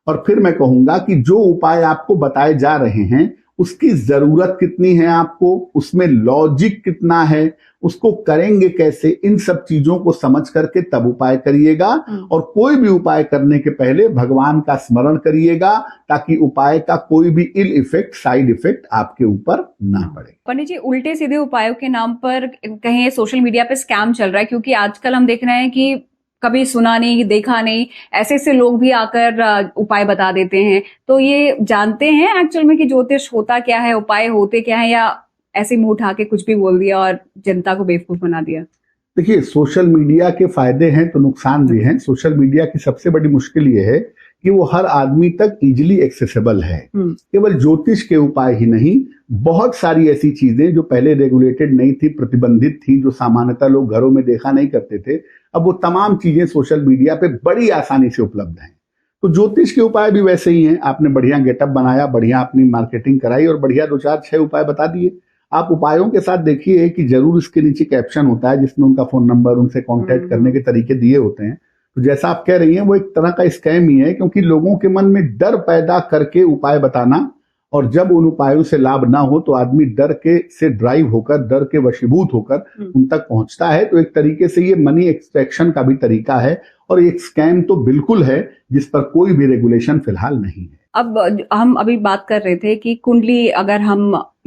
S2: और फिर मैं कहूंगा कि जो उपाय आपको बताए जा रहे हैं उसकी जरूरत कितनी है आपको, उसमें लॉजिक कितना है, उसको करेंगे कैसे, इन सब चीजों को समझ करके तब उपाय करिएगा। और कोई भी उपाय करने के पहले भगवान का स्मरण करिएगा ताकि उपाय का कोई भी इल इफेक्ट, साइड इफेक्ट आपके ऊपर ना पड़े।
S1: पंडित जी, उल्टे सीधे उपायों के नाम पर कहीं सोशल मीडिया पे स्कैम चल रहा है, क्योंकि आजकल हम देख रहे हैं कि कभी सुना नहीं, देखा नहीं, ऐसे ऐसे लोग भी आकर उपाय बता देते हैं। तो ये जानते हैं एक्चुअल में कि ज्योतिष होता क्या है, उपाय होते क्या है, या ऐसे मुंह उठा के कुछ भी बोल दिया और जनता को बेवकूफ बना दिया?
S2: देखिए, सोशल मीडिया के फायदे हैं तो नुकसान भी हैं। सोशल मीडिया की सबसे बड़ी मुश्किल ये है कि वो हर आदमी तक इजीली एक्सेसिबल है। केवल ज्योतिष के उपाय ही नहीं, बहुत सारी ऐसी चीजें जो पहले रेगुलेटेड नहीं थी, प्रतिबंधित थी, जो सामान्यतः लोग घरों में देखा नहीं करते थे, अब वो तमाम चीजें सोशल मीडिया पे बड़ी आसानी से उपलब्ध हैं। तो ज्योतिष के उपाय भी वैसे ही हैं। आपने बढ़िया गेटअप बनाया, बढ़िया अपनी मार्केटिंग कराई और बढ़िया 2-4-6 उपाय बता दिए। आप उपायों के साथ देखिए कि जरूर इसके नीचे कैप्शन होता है जिसमें उनका फोन नंबर, उनसे कांटेक्ट करने के तरीके दिए होते हैं। तो जैसा आप कह रही हैं वो एक तरह का स्कैम ही है, क्योंकि लोगों के मन में डर पैदा करके उपाय बताना, और जब उन उपायों से लाभ ना हो तो आदमी डर के से ड्राइव होकर, डर के वशीभूत होकर उन तक पहुंचता है। तो एक तरीके से ये मनी एक्सट्रैक्शन का भी तरीका है और एक स्कैम तो बिल्कुल है जिस पर कोई भी रेगुलेशन फिलहाल नहीं है।
S1: अब हम अभी बात कर रहे थे कि कुंडली, अगर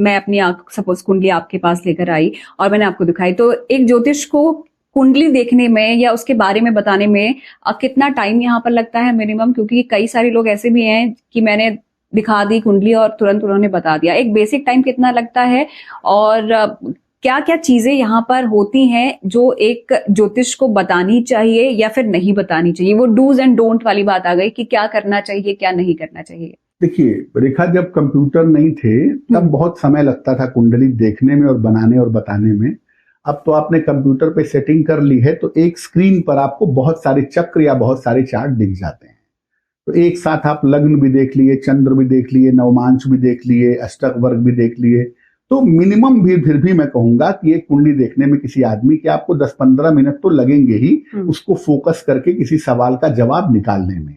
S1: मैं अपनी सपोज कुंडली आपके पास लेकर आई और मैंने आपको दिखाई, तो एक ज्योतिष को कुंडली देखने में या उसके बारे में बताने में कितना टाइम यहाँ पर लगता है मिनिमम? क्योंकि कई सारे लोग ऐसे भी हैं कि मैंने दिखा दी कुंडली और तुरंत उन्होंने बता दिया। एक बेसिक टाइम कितना लगता है, और क्या क्या चीजें यहाँ पर होती हैं जो एक ज्योतिष को बतानी चाहिए या फिर नहीं बतानी चाहिए? वो डूज एंड डोंट वाली बात आ गई कि क्या करना चाहिए, क्या नहीं करना चाहिए।
S2: देखिए रेखा, जब कंप्यूटर नहीं थे तब बहुत समय लगता था कुंडली देखने में और बनाने और बताने में। अब तो आपने कंप्यूटर पे सेटिंग कर ली है तो एक स्क्रीन पर आपको बहुत सारे चक्र या बहुत सारे चार्ट दिख जाते हैं। तो एक साथ आप लग्न भी देख लिए, चंद्र भी देख लिए, नवमांश भी देख लिए, अष्टक वर्ग भी देख लिए। तो मिनिमम भी फिर भी मैं कहूंगा कि एक कुंडली देखने में किसी आदमी के आपको 10-15 मिनट तो लगेंगे ही उसको फोकस करके किसी सवाल का जवाब निकालने में।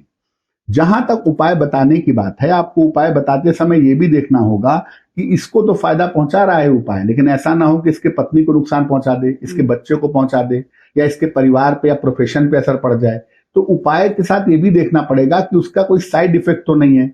S2: जहां तक उपाय बताने की बात है, आपको उपाय बताते समय ये भी देखना होगा कि इसको तो फायदा पहुंचा रहा है उपाय, लेकिन ऐसा ना हो कि इसके पत्नी को नुकसान पहुंचा दे, इसके बच्चे को पहुंचा दे, या इसके परिवार पे या प्रोफेशन पे असर पड़ जाए। तो उपाय के साथ ये भी देखना पड़ेगा कि उसका कोई साइड इफेक्ट तो नहीं है।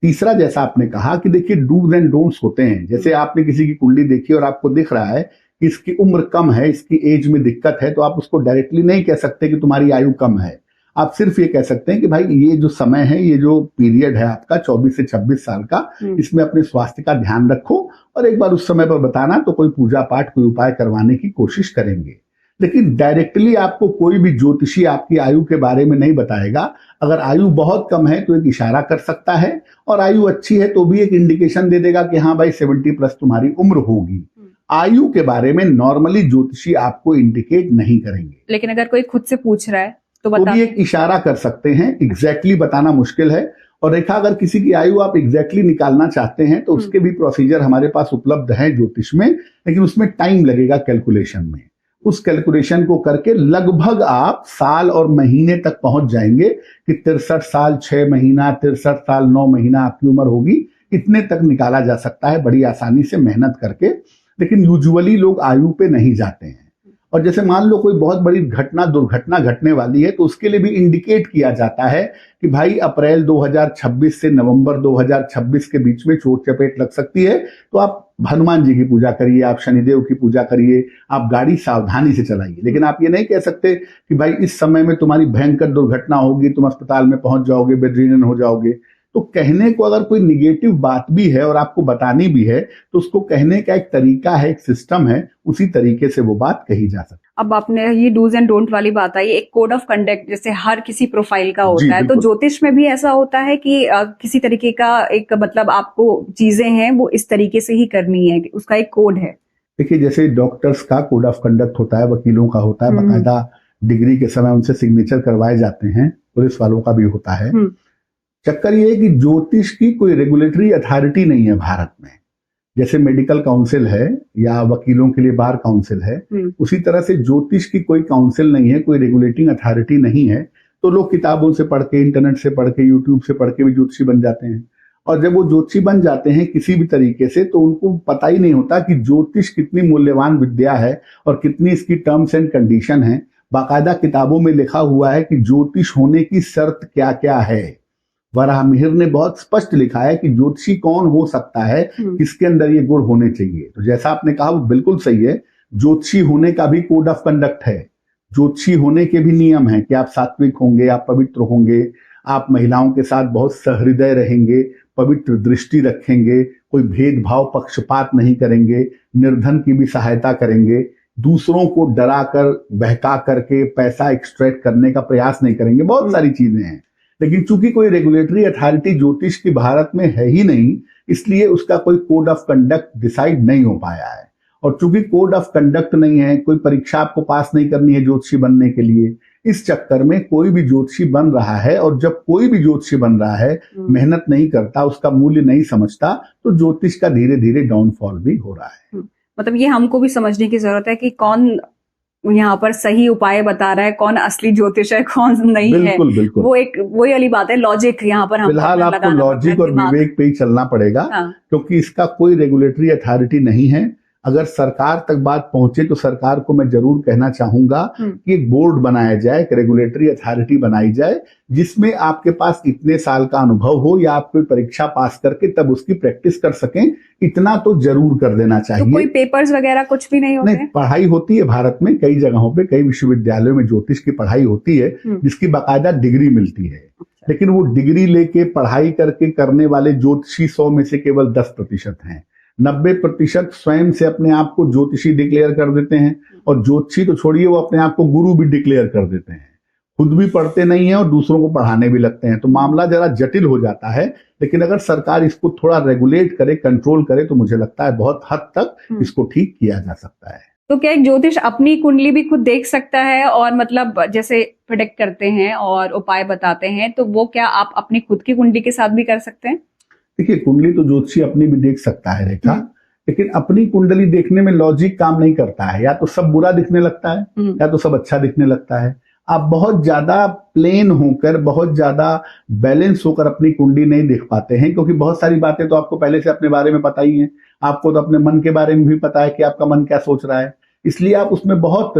S2: तीसरा, जैसा आपने कहा कि देखिए डूज एंड डोंट्स होते हैं। जैसे आपने किसी की कुंडली देखी और आपको दिख रहा है कि इसकी उम्र कम है, इसकी एज में दिक्कत है, तो आप उसको डायरेक्टली नहीं कह सकते कि तुम्हारी आयु कम है। आप सिर्फ ये कह सकते हैं कि भाई ये जो समय है, ये जो पीरियड है आपका 24 से 26 साल का, इसमें अपने स्वास्थ्य का ध्यान रखो और एक बार उस समय पर बताना तो कोई पूजा पाठ, कोई उपाय करवाने की कोशिश करेंगे। लेकिन डायरेक्टली आपको कोई भी ज्योतिषी आपकी आयु के बारे में नहीं बताएगा। अगर आयु बहुत कम है तो एक इशारा कर सकता है, और आयु अच्छी है तो भी एक इंडिकेशन दे देगा कि हाँ भाई 70+ तुम्हारी उम्र होगी। आयु के बारे में नॉर्मली ज्योतिषी आपको इंडिकेट नहीं करेंगे।
S1: लेकिन अगर कोई खुद से पूछ रहा है तो
S2: भी एक इशारा कर सकते हैं। एग्जैक्टली बताना मुश्किल है। और रेखा, अगर किसी की आयु आप एग्जैक्टली निकालना चाहते हैं तो उसके भी प्रोसीजर हमारे पास उपलब्ध है ज्योतिष में, लेकिन उसमें टाइम लगेगा कैलकुलेशन में। उस कैलकुलेशन को करके लगभग आप साल और महीने तक पहुंच जाएंगे कि 63 साल 6 महीना, 63 साल 9 महीना आपकी उम्र होगी। इतने तक निकाला जा सकता है बड़ी आसानी से मेहनत करके। लेकिन यूजुअली लोग आयु पे नहीं जाते हैं। और जैसे मान लो कोई बहुत बड़ी दुर्घटना घटने वाली है तो उसके लिए भी इंडिकेट किया जाता है कि भाई अप्रैल 2026 से नवंबर 2026 के बीच में चोट चपेट लग सकती है, तो आप हनुमान जी की पूजा करिए, आप शनिदेव की पूजा करिए, आप गाड़ी सावधानी से चलाइए। लेकिन आप ये नहीं कह सकते कि भाई इस समय में तुम्हारी भयंकर दुर्घटना होगी, तुम अस्पताल में पहुंच जाओगे, बेडरिडन हो जाओगे। तो कहने को अगर कोई निगेटिव बात भी है और आपको बतानी भी है तो उसको कहने का एक तरीका है, एक सिस्टम है, उसी तरीके से वो बात कही जा सकती है।
S1: अब आपने ये डूज एंड डोंट वाली बात आई, एक कोड ऑफ कंडक्ट जैसे हर किसी प्रोफाइल का होता है, तो ज्योतिष में भी ऐसा होता है कि किसी तरीके का एक मतलब आपको चीजें हैं वो इस तरीके से ही करनी है, उसका एक कोड है?
S2: देखिए, जैसे डॉक्टर्स का कोड ऑफ कंडक्ट होता है, वकीलों का होता है, बाकायदा डिग्री के समय उनसे सिग्नेचर करवाए जाते हैं। पुलिस वालों का भी होता है। चक्कर ये है कि ज्योतिष की कोई रेगुलेटरी अथॉरिटी नहीं है भारत में। जैसे मेडिकल काउंसिल है या वकीलों के लिए बार काउंसिल है, उसी तरह से ज्योतिष की कोई काउंसिल नहीं है, कोई रेगुलेटिंग अथॉरिटी नहीं है। तो लोग किताबों से पढ़ के, इंटरनेट से पढ़ के, यूट्यूब से पढ़ के भी ज्योतिषी बन जाते हैं। और जब वो ज्योतिषी बन जाते हैं किसी भी तरीके से, तो उनको पता ही नहीं होता कि ज्योतिष कितनी मूल्यवान विद्या है और कितनी इसकी टर्म्स एंड कंडीशन है। बाकायदा किताबों में लिखा हुआ है कि ज्योतिष होने की शर्त क्या क्या है। वराहमिहिर ने बहुत स्पष्ट लिखा है कि ज्योतिषी कौन हो सकता है, किसके अंदर ये गुण होने चाहिए। तो जैसा आपने कहा वो बिल्कुल सही है। ज्योतिषी होने का भी कोड ऑफ कंडक्ट है, ज्योतिषी होने के भी नियम हैं कि आप सात्विक होंगे, आप पवित्र होंगे, आप महिलाओं के साथ बहुत सहृदय रहेंगे, पवित्र दृष्टि रखेंगे, कोई भेदभाव पक्षपात नहीं करेंगे, निर्धन की भी सहायता करेंगे, दूसरों को डरा कर बहका करके पैसा एक्सट्रैक्ट करने का प्रयास नहीं करेंगे। बहुत सारी चीजें हैं। लेकिन चूंकि कोई रेगुलेटरी अथॉरिटी ज्योतिष की भारत में है ही नहीं, इसलिए उसका कोई कोड ऑफ कंडक्ट डिसाइड नहीं हो पाया है। और चूंकि कोड ऑफ कंडक्ट नहीं है, कोई परीक्षा आपको पास नहीं करनी है ज्योतिषी बनने के लिए, इस चक्कर में कोई भी ज्योतिषी बन रहा है। और जब कोई भी ज्योतिषी बन रहा है, मेहनत नहीं करता, उसका मूल्य नहीं समझता, तो ज्योतिष का धीरे धीरे डाउनफॉल भी हो रहा है।
S1: मतलब ये हमको भी समझने की जरूरत है कि कौन यहाँ पर सही उपाय बता रहा है, कौन असली ज्योतिष है, कौन नहीं है।
S2: बिल्कुल।
S1: वो एक वही वाली बात है, लॉजिक यहाँ पर हम
S2: फिलहाल आपको लॉजिक और विवेक पे ही चलना पड़ेगा। क्योंकि इसका कोई रेगुलेटरी अथॉरिटी नहीं है। अगर सरकार तक बात पहुंचे तो सरकार को मैं जरूर कहना चाहूंगा कि एक बोर्ड बनाया जाए, एक रेगुलेटरी अथॉरिटी बनाई जाए, जिसमें आपके पास इतने साल का अनुभव हो या आप कोई परीक्षा पास करके तब उसकी प्रैक्टिस कर सकें। इतना तो जरूर कर देना चाहिए।
S1: तो कोई पेपर्स वगैरह कुछ भी नहीं होते?
S2: नहीं, पढ़ाई होती है भारत में कई जगहों पे, कई विश्वविद्यालयों में ज्योतिष की पढ़ाई होती है, जिसकी बाकायदा डिग्री मिलती है। लेकिन वो डिग्री लेके पढ़ाई करके करने वाले ज्योतिषी 100 में से केवल 10% हैं। 90% स्वयं से अपने आप को ज्योतिषी डिक्लेयर कर देते हैं। और ज्योतिषी तो छोड़िए, वो अपने आप को गुरु भी डिक्लेयर कर देते हैं। खुद भी पढ़ते नहीं है और दूसरों को पढ़ाने भी लगते हैं। तो मामला जरा जटिल हो जाता है। लेकिन अगर सरकार इसको थोड़ा रेगुलेट करे, कंट्रोल करे, तो मुझे लगता है बहुत हद तक इसको ठीक किया जा सकता है।
S1: तो क्या एक ज्योतिष अपनी कुंडली भी खुद देख सकता है और मतलब जैसे प्रेडिक्ट करते हैं और उपाय बताते हैं, तो वो क्या आप अपनी खुद की कुंडली के साथ भी कर सकते हैं?
S2: देखिए, कुंडली तो ज्योतिषी अपनी भी देख सकता है रेखा, लेकिन अपनी कुंडली देखने में लॉजिक काम नहीं करता है। या तो सब बुरा दिखने लगता है या तो सब अच्छा दिखने लगता है। आप बहुत ज्यादा प्लेन होकर, बहुत ज्यादा बैलेंस होकर अपनी कुंडली नहीं देख पाते हैं, क्योंकि बहुत सारी बातें तो आपको पहले से अपने बारे में पता ही है। आपको तो अपने मन के बारे में भी पता है कि आपका मन क्या सोच रहा है। इसलिए आप उसमें बहुत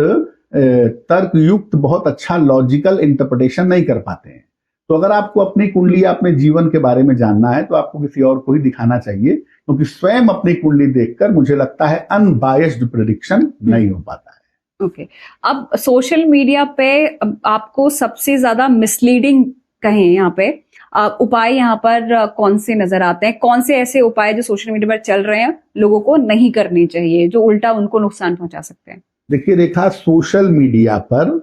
S2: तर्कयुक्त, बहुत अच्छा लॉजिकल इंटरप्रिटेशन नहीं कर पाते हैं। तो अगर आपको अपनी कुंडली, अपने जीवन के बारे में जानना है, तो आपको किसी और को ही दिखाना चाहिए, क्योंकि स्वयं अपनी कुंडली देखकर मुझे लगता है अनबायस्ड प्रेडिक्शन नहीं हो पाता है।
S1: ओके। अब सोशल मीडिया पे आपको सबसे ज्यादा मिसलीडिंग कहें यहाँ पे उपाय यहाँ पर कौन से नजर आते हैं? कौन से ऐसे उपाय जो सोशल मीडिया पर चल रहे हैं लोगों को नहीं करने चाहिए, जो उल्टा उनको नुकसान पहुंचा सकते हैं?
S2: देखिए रेखा, सोशल मीडिया पर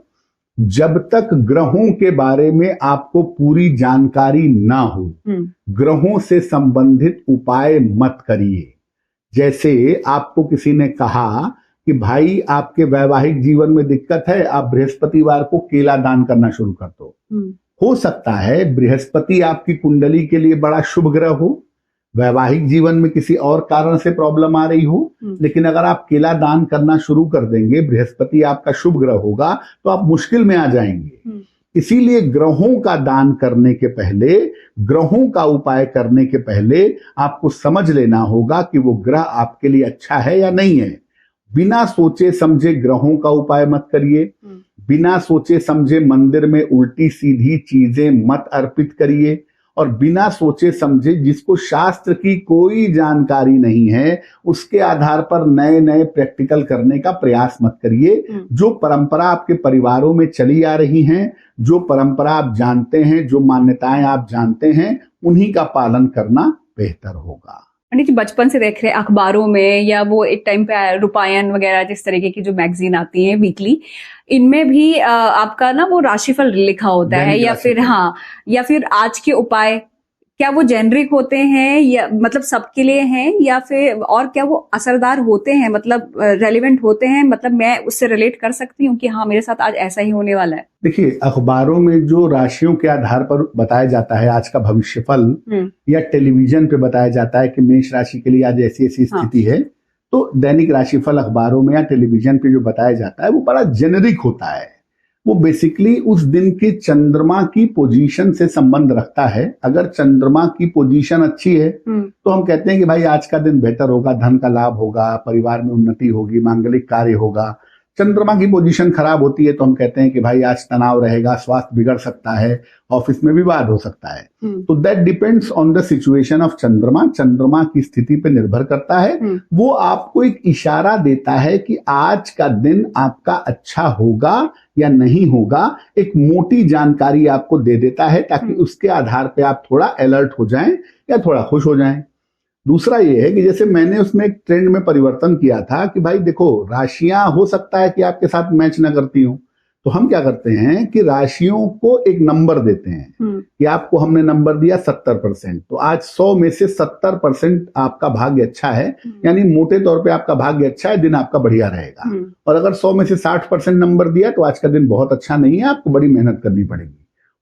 S2: जब तक ग्रहों के बारे में आपको पूरी जानकारी ना हो, ग्रहों से संबंधित उपाय मत करिए। जैसे आपको किसी ने कहा कि भाई आपके वैवाहिक जीवन में दिक्कत है, आप बृहस्पतिवार को केला दान करना शुरू कर दो। हो सकता है बृहस्पति आपकी कुंडली के लिए बड़ा शुभ ग्रह हो, वैवाहिक जीवन में किसी और कारण से प्रॉब्लम आ रही हो, लेकिन अगर आप केला दान करना शुरू कर देंगे, बृहस्पति आपका शुभ ग्रह होगा, तो आप मुश्किल में आ जाएंगे। इसीलिए ग्रहों का दान करने के पहले, ग्रहों का उपाय करने के पहले आपको समझ लेना होगा कि वो ग्रह आपके लिए अच्छा है या नहीं है। बिना सोचे समझे ग्रहों का उपाय मत करिए। बिना सोचे समझे मंदिर में उल्टी सीधी चीजें मत अर्पित करिए। और बिना सोचे समझे, जिसको शास्त्र की कोई जानकारी नहीं है, उसके आधार पर नए नए प्रैक्टिकल करने का प्रयास मत करिए। जो परंपरा आपके परिवारों में चली आ रही हैं, जो परंपरा आप जानते हैं, जो मान्यताएं आप जानते हैं, उन्हीं का पालन करना बेहतर होगा।
S1: पंडित जी, बचपन से देख रहे हैं अखबारों में, या वो एक टाइम पे रूपायन वगैरह जिस तरीके की जो मैगजीन आती है वीकली, इनमें भी आपका ना वो राशिफल लिखा होता है, या फिर या फिर आज के उपाय क्या वो जेनरिक होते हैं या मतलब सबके लिए हैं, या फिर और क्या वो असरदार होते हैं, मतलब रेलिवेंट होते हैं, मतलब मैं उससे रिलेट कर सकती हूँ कि हाँ मेरे साथ आज ऐसा ही होने वाला है?
S2: देखिए, अखबारों में जो राशियों के आधार पर बताया जाता है आज का भविष्यफल, या टेलीविजन पे बताया जाता है कि मेष राशि के लिए आज ऐसी ऐसी स्थिति है, तो दैनिक राशिफल अखबारों में या टेलीविजन पे जो बताया जाता है वो बड़ा जेनरिक होता है। वो बेसिकली उस दिन के चंद्रमा की पोजीशन से संबंध रखता है। अगर चंद्रमा की पोजीशन अच्छी है तो हम कहते हैं कि भाई आज का दिन बेहतर होगा, धन का लाभ होगा, परिवार में उन्नति होगी, मांगलिक कार्य होगा। चंद्रमा की पोजीशन खराब होती है तो हम कहते हैं कि भाई आज तनाव रहेगा, स्वास्थ्य बिगड़ सकता है, ऑफिस में विवाद हो सकता है। तो that depends on the situation of चंद्रमा। चंद्रमा की स्थिति पे निर्भर करता है। वो आपको एक इशारा देता है कि आज का दिन आपका अच्छा होगा या नहीं होगा, एक मोटी जानकारी आपको दे देता है, ताकि उसके आधार पे आप थोड़ा अलर्ट हो जाएं या थोड़ा खुश हो जाएं। दूसरा ये है कि जैसे मैंने उसमें एक ट्रेंड में परिवर्तन किया था कि भाई देखो, राशियां हो सकता है कि आपके साथ मैच ना करती हूं, तो हम क्या करते हैं कि राशियों को एक नंबर देते हैं कि आपको हमने नंबर दिया 70%, तो आज 100 में से 70% आपका भाग्य अच्छा है, यानी मोटे तौर पे आपका भाग्य अच्छा है, दिन आपका बढ़िया रहेगा। और अगर 100 में से 60% नंबर दिया तो आज का दिन बहुत अच्छा नहीं है, आपको बड़ी मेहनत करनी पड़ेगी।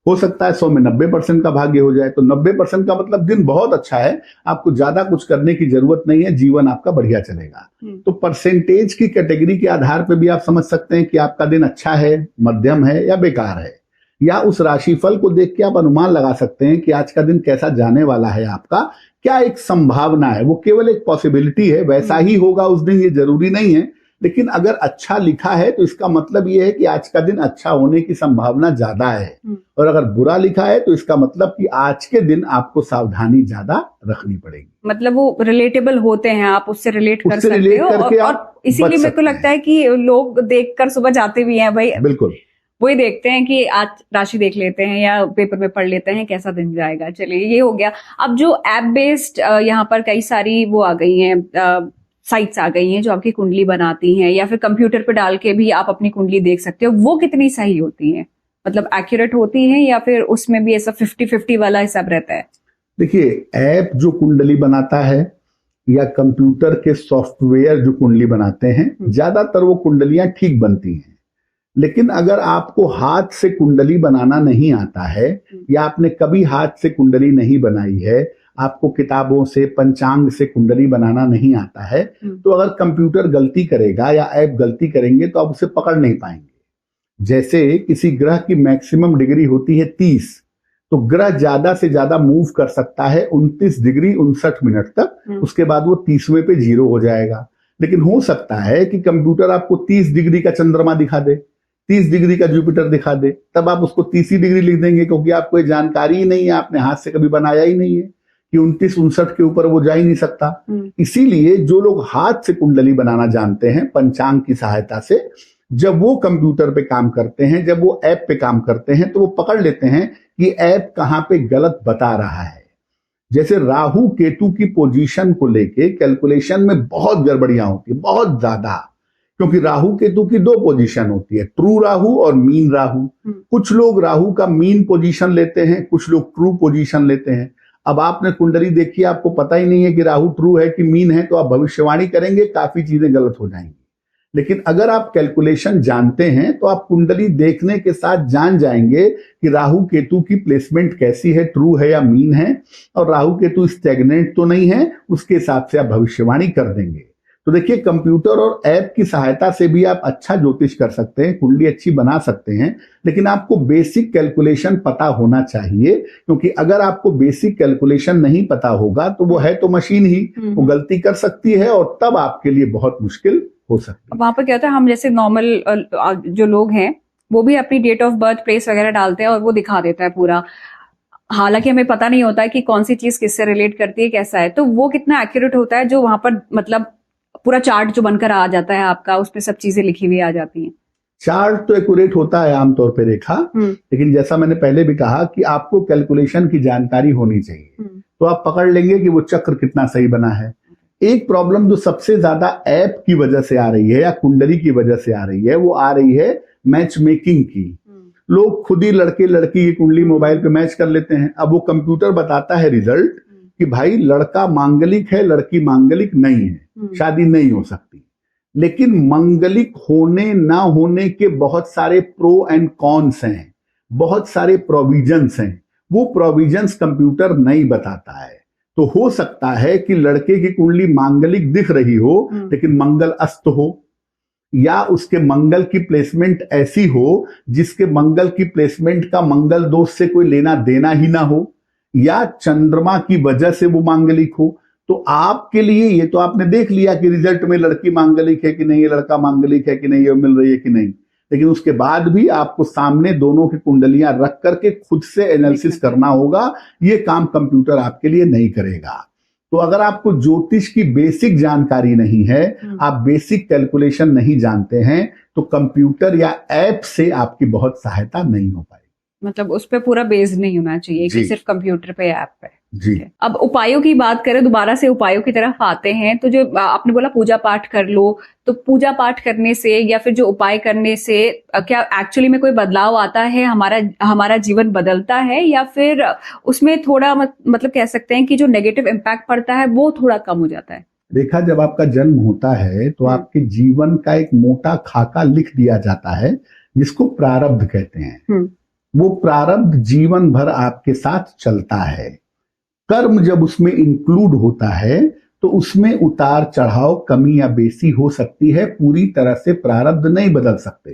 S2: हो सकता है 100 में 90% का भाग्य हो जाए, तो 90% का मतलब दिन बहुत अच्छा है, आपको ज्यादा कुछ करने की जरूरत नहीं है, जीवन आपका बढ़िया चलेगा। तो परसेंटेज की कैटेगरी के आधार पे भी आप समझ सकते हैं कि आपका दिन अच्छा है, मध्यम है या बेकार है, या उस राशिफल को देख के आप अनुमान लगा सकते हैं कि आज का दिन कैसा जाने वाला है आपका, क्या एक संभावना है। वो केवल एक पॉसिबिलिटी है, वैसा ही होगा उस दिन ये जरूरी नहीं है, लेकिन अगर अच्छा लिखा है तो इसका मतलब ये है कि आज का दिन अच्छा होने की संभावना ज्यादा है, और अगर बुरा लिखा है तो इसका मतलब कि आज के दिन आपको सावधानी ज्यादा रखनी पड़ेगी।
S1: मतलब वो रिलेटेबल होते हैं, आप उससे रिलेट कर सकते हो, और इसीलिए मेरे को लगता है कि लोग देखकर सुबह जाते भी हैं भाई,
S2: बिल्कुल
S1: वही देखते हैं कि आज राशि देख लेते हैं या पेपर में पढ़ लेते हैं कैसा दिन जाएगा। चलिए ये हो गया। अब जो ऐप बेस्ड यहाँ पर कई सारी वो आ गई हैं, साइट्स आ गई हैं जो आपकी कुंडली बनाती हैं, या फिर कंप्यूटर पे डाल के भी आप अपनी कुंडली देख सकते हो, वो कितनी सही होती हैं, मतलब एक्यूरेट होती हैं, या फिर उसमें भी ऐसा 50-50 वाला हिसाब रहता है?
S2: देखिए, ऐप जो कुंडली बनाता है या कंप्यूटर के सॉफ्टवेयर जो कुंडली बनाते हैं, ज्यादातर वो कुंडलियां ठीक बनती हैं। लेकिन अगर आपको हाथ से कुंडली बनाना नहीं आता है, या आपने कभी हाथ से कुंडली नहीं बनाई है, आपको किताबों से पंचांग से कुंडली बनाना नहीं आता है, तो अगर कंप्यूटर गलती करेगा या ऐप गलती करेंगे तो आप उसे पकड़ नहीं पाएंगे। जैसे किसी ग्रह की मैक्सिमम डिग्री होती है 30, तो ग्रह ज्यादा से ज्यादा मूव कर सकता है 29 डिग्री 59 मिनट तक, उसके बाद वो 30वें पे जीरो हो जाएगा। लेकिन हो सकता है कि कंप्यूटर आपको 30 डिग्री का चंद्रमा दिखा दे, 30 डिग्री का जुपिटर दिखा दे, तब आप उसको 30 डिग्री लिख देंगे, क्योंकि आपको ये जानकारी ही नहीं है, आपने हाथ से कभी बनाया ही नहीं है कि 29-59 के ऊपर वो जा ही नहीं सकता। इसीलिए जो लोग हाथ से कुंडली बनाना जानते हैं पंचांग की सहायता से, जब वो कंप्यूटर पे काम करते हैं, जब वो ऐप पे काम करते हैं, तो वो पकड़ लेते हैं कि ऐप कहां पे गलत बता रहा है। जैसे राहु केतु की पोजीशन को लेके कैलकुलेशन में बहुत गड़बड़ियां होती है, बहुत ज्यादा, क्योंकि राहु केतु की 2 पोजीशन होती है, ट्रू राहु और मीन राहु। कुछ लोग राहु का मीन पोजीशन लेते हैं, कुछ लोग ट्रू पोजीशन लेते हैं। अब आपने कुंडली देखी, आपको पता ही नहीं है कि राहु ट्रू है कि मीन है, तो आप भविष्यवाणी करेंगे, काफी चीजें गलत हो जाएंगी। लेकिन अगर आप कैलकुलेशन जानते हैं तो आप कुंडली देखने के साथ जान जाएंगे कि राहु केतु की प्लेसमेंट कैसी है, ट्रू है या मीन है, और राहु केतु स्टैग्नेंट तो नहीं है, उसके हिसाब से आप भविष्यवाणी कर देंगे। तो देखिए, कंप्यूटर और ऐप की सहायता से भी आप अच्छा ज्योतिष कर सकते हैं, कुंडली अच्छी बना सकते हैं, लेकिन आपको बेसिक कैलकुलेशन पता होना चाहिए, क्योंकि अगर आपको बेसिक कैलकुलेशन नहीं पता होगा तो वो है तो मशीन ही, वो गलती कर सकती है, और तब आपके लिए बहुत मुश्किल हो सकती है।
S1: वहां पर क्या होता है, हम जैसे नॉर्मल जो लोग हैं वो भी अपनी डेट ऑफ बर्थ, प्लेस वगैरह डालते हैं और वो दिखा देता है पूरा, हालांकि हमें पता नहीं होता है कि कौन सी चीज किससे रिलेट करती है, कैसा है। तो वो कितना एक्यूरेट होता है जो वहां पर, मतलब पूरा चार्ट जो बनकर आ जाता है आपका, उसमें सब चीजें लिखी हुई आ जाती हैं?
S2: चार्ट तो एक्यूरेट होता है आमतौर पे रेखा, लेकिन जैसा मैंने पहले भी कहा कि आपको कैलकुलेशन की जानकारी होनी चाहिए, तो आप पकड़ लेंगे कि वो चक्र कितना सही बना है। एक प्रॉब्लम जो सबसे ज्यादा ऐप की वजह से आ रही है या कुंडली की वजह से आ रही है, वो आ रही है मैच मेकिंग की। लोग खुद ही लड़के लड़की की कुंडली मोबाइल पे मैच कर लेते हैं। अब वो कंप्यूटर बताता है रिजल्ट कि भाई लड़का मांगलिक है, लड़की मांगलिक नहीं है, शादी नहीं हो सकती। लेकिन मांगलिक होने ना होने के बहुत सारे प्रो एंड कॉन्स हैं, बहुत सारे प्रोविजंस हैं। वो प्रोविजंस कंप्यूटर नहीं बताता है। तो हो सकता है कि लड़के की कुंडली मांगलिक दिख रही हो लेकिन मंगल अस्त हो, या उसके मंगल की प्लेसमेंट ऐसी हो जिसके मंगल की प्लेसमेंट का मंगल दोष से कोई लेना देना ही ना हो, या चंद्रमा की वजह से वो मांगलिक हो। तो आपके लिए ये तो आपने देख लिया कि रिजल्ट में लड़की मांगलिक है कि नहीं, लड़का मांगलिक है कि नहीं, ये मिल रही है कि नहीं, लेकिन उसके बाद भी आपको सामने दोनों की कुंडलियां रख करके खुद से एनालिसिस करना होगा। ये काम कंप्यूटर आपके लिए नहीं करेगा। तो अगर आपको ज्योतिष की बेसिक जानकारी नहीं है, आप बेसिक कैलकुलेशन नहीं जानते हैं, तो कंप्यूटर या ऐप से आपकी बहुत सहायता नहीं हो पाएगी।
S1: मतलब उस पे पूरा बेस्ड नहीं होना चाहिए कि सिर्फ कंप्यूटर पे ऐप पे।
S2: जी।
S1: अब उपायों की बात करें, दोबारा से उपायों की तरफ आते हैं। तो जो आपने बोला पूजा पाठ कर लो, तो पूजा पाठ करने से या फिर जो उपाय करने से क्या एक्चुअली में कोई बदलाव आता है, हमारा जीवन बदलता है, या फिर उसमें थोड़ा मतलब कह सकते हैं कि जो नेगेटिव इम्पैक्ट पड़ता है वो थोड़ा कम हो जाता है?
S2: देखा, जब आपका जन्म होता है तो आपके जीवन का एक मोटा खाका लिख दिया जाता है जिसको प्रारब्ध कहते हैं। वो प्रारब्ध जीवन भर आपके साथ चलता है। कर्म जब उसमें इंक्लूड होता है तो उसमें उतार चढ़ाव, कमी या बेसी हो सकती है। पूरी तरह से प्रारब्ध नहीं बदल सकते।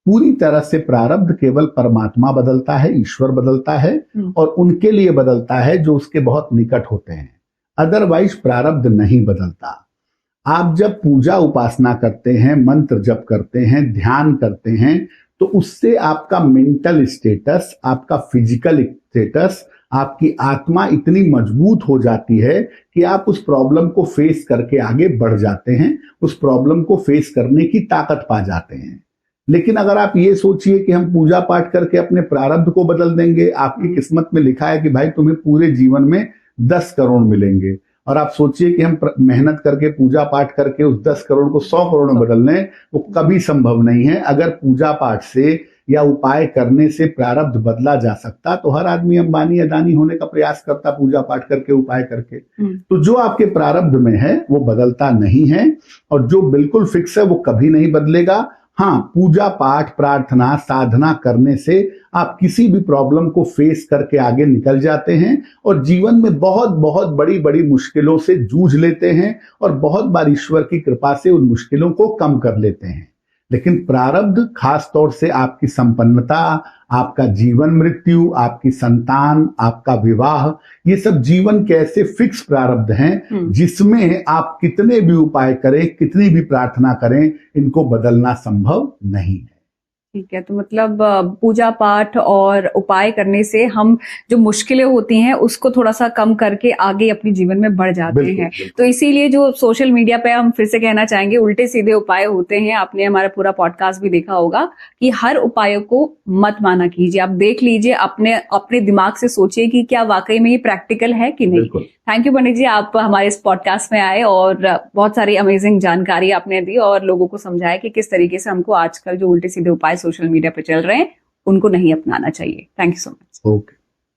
S2: पूरी तरह से प्रारब्ध केवल परमात्मा बदलता है, ईश्वर बदलता है, और उनके लिए बदलता है जो उसके बहुत निकट होते हैं। अदरवाइज प्रारब्ध नहीं बदलता। आप जब पूजा उपासना करते हैं, मंत्र जप करते हैं, ध्यान करते हैं, तो उससे आपका मेंटल स्टेटस, आपका फिजिकल स्टेटस, आपकी आत्मा इतनी मजबूत हो जाती है कि आप उस प्रॉब्लम को फेस करके आगे बढ़ जाते हैं, उस प्रॉब्लम को फेस करने की ताकत पा जाते हैं। लेकिन अगर आप ये सोचिए कि हम पूजा पाठ करके अपने प्रारब्ध को बदल देंगे, आपकी किस्मत में लिखा है कि भाई तुम्हें पूरे जीवन में 10 करोड़ मिलेंगे, और आप सोचिए कि हम मेहनत करके पूजा पाठ करके उस 10 करोड़ को 100 करोड़ में बदल लें, वो कभी संभव नहीं है। अगर पूजा पाठ से या उपाय करने से प्रारब्ध बदला जा सकता तो हर आदमी अंबानी अदानी होने का प्रयास करता, पूजा पाठ करके, उपाय करके। तो जो आपके प्रारब्ध में है वो बदलता नहीं है, और जो बिल्कुल फिक्स है वो कभी नहीं बदलेगा। हाँ, पूजा पाठ, प्रार्थना, साधना करने से आप किसी भी प्रॉब्लम को फेस करके आगे निकल जाते हैं, और जीवन में बहुत बहुत बड़ी बड़ी मुश्किलों से जूझ लेते हैं, और बहुत बार ईश्वर की कृपा से उन मुश्किलों को कम कर लेते हैं। लेकिन प्रारब्ध, खास तौर से आपकी संपन्नता, आपका जीवन मृत्यु, आपकी संतान, आपका विवाह, ये सब जीवन के ऐसे फिक्स प्रारब्ध हैं जिसमें आप कितने भी उपाय करें, कितनी भी प्रार्थना करें, इनको बदलना संभव नहीं है।
S1: ठीक है, तो मतलब पूजा पाठ और उपाय करने से हम जो मुश्किलें होती हैं उसको थोड़ा सा कम करके आगे अपने जीवन में बढ़ जाते हैं। तो इसीलिए जो सोशल मीडिया पे हम फिर से कहना चाहेंगे उल्टे सीधे उपाय होते हैं। आपने हमारा पूरा पॉडकास्ट भी देखा होगा कि हर उपाय को मत माना कीजिए। आप देख लीजिए, अपने दिमाग से सोचिए कि क्या वाकई में ये प्रैक्टिकल है कि नहीं। थैंक यू पंडित जी, आप हमारे इस पॉडकास्ट में आए और बहुत सारी अमेजिंग जानकारी आपने दी और लोगों को समझाया कि किस तरीके से हमको आजकल जो उल्टे सीधे उपाय सोशल मीडिया पे चल रहे हैं उनको नहीं अपनाना चाहिए। Thank you so much.
S2: Okay.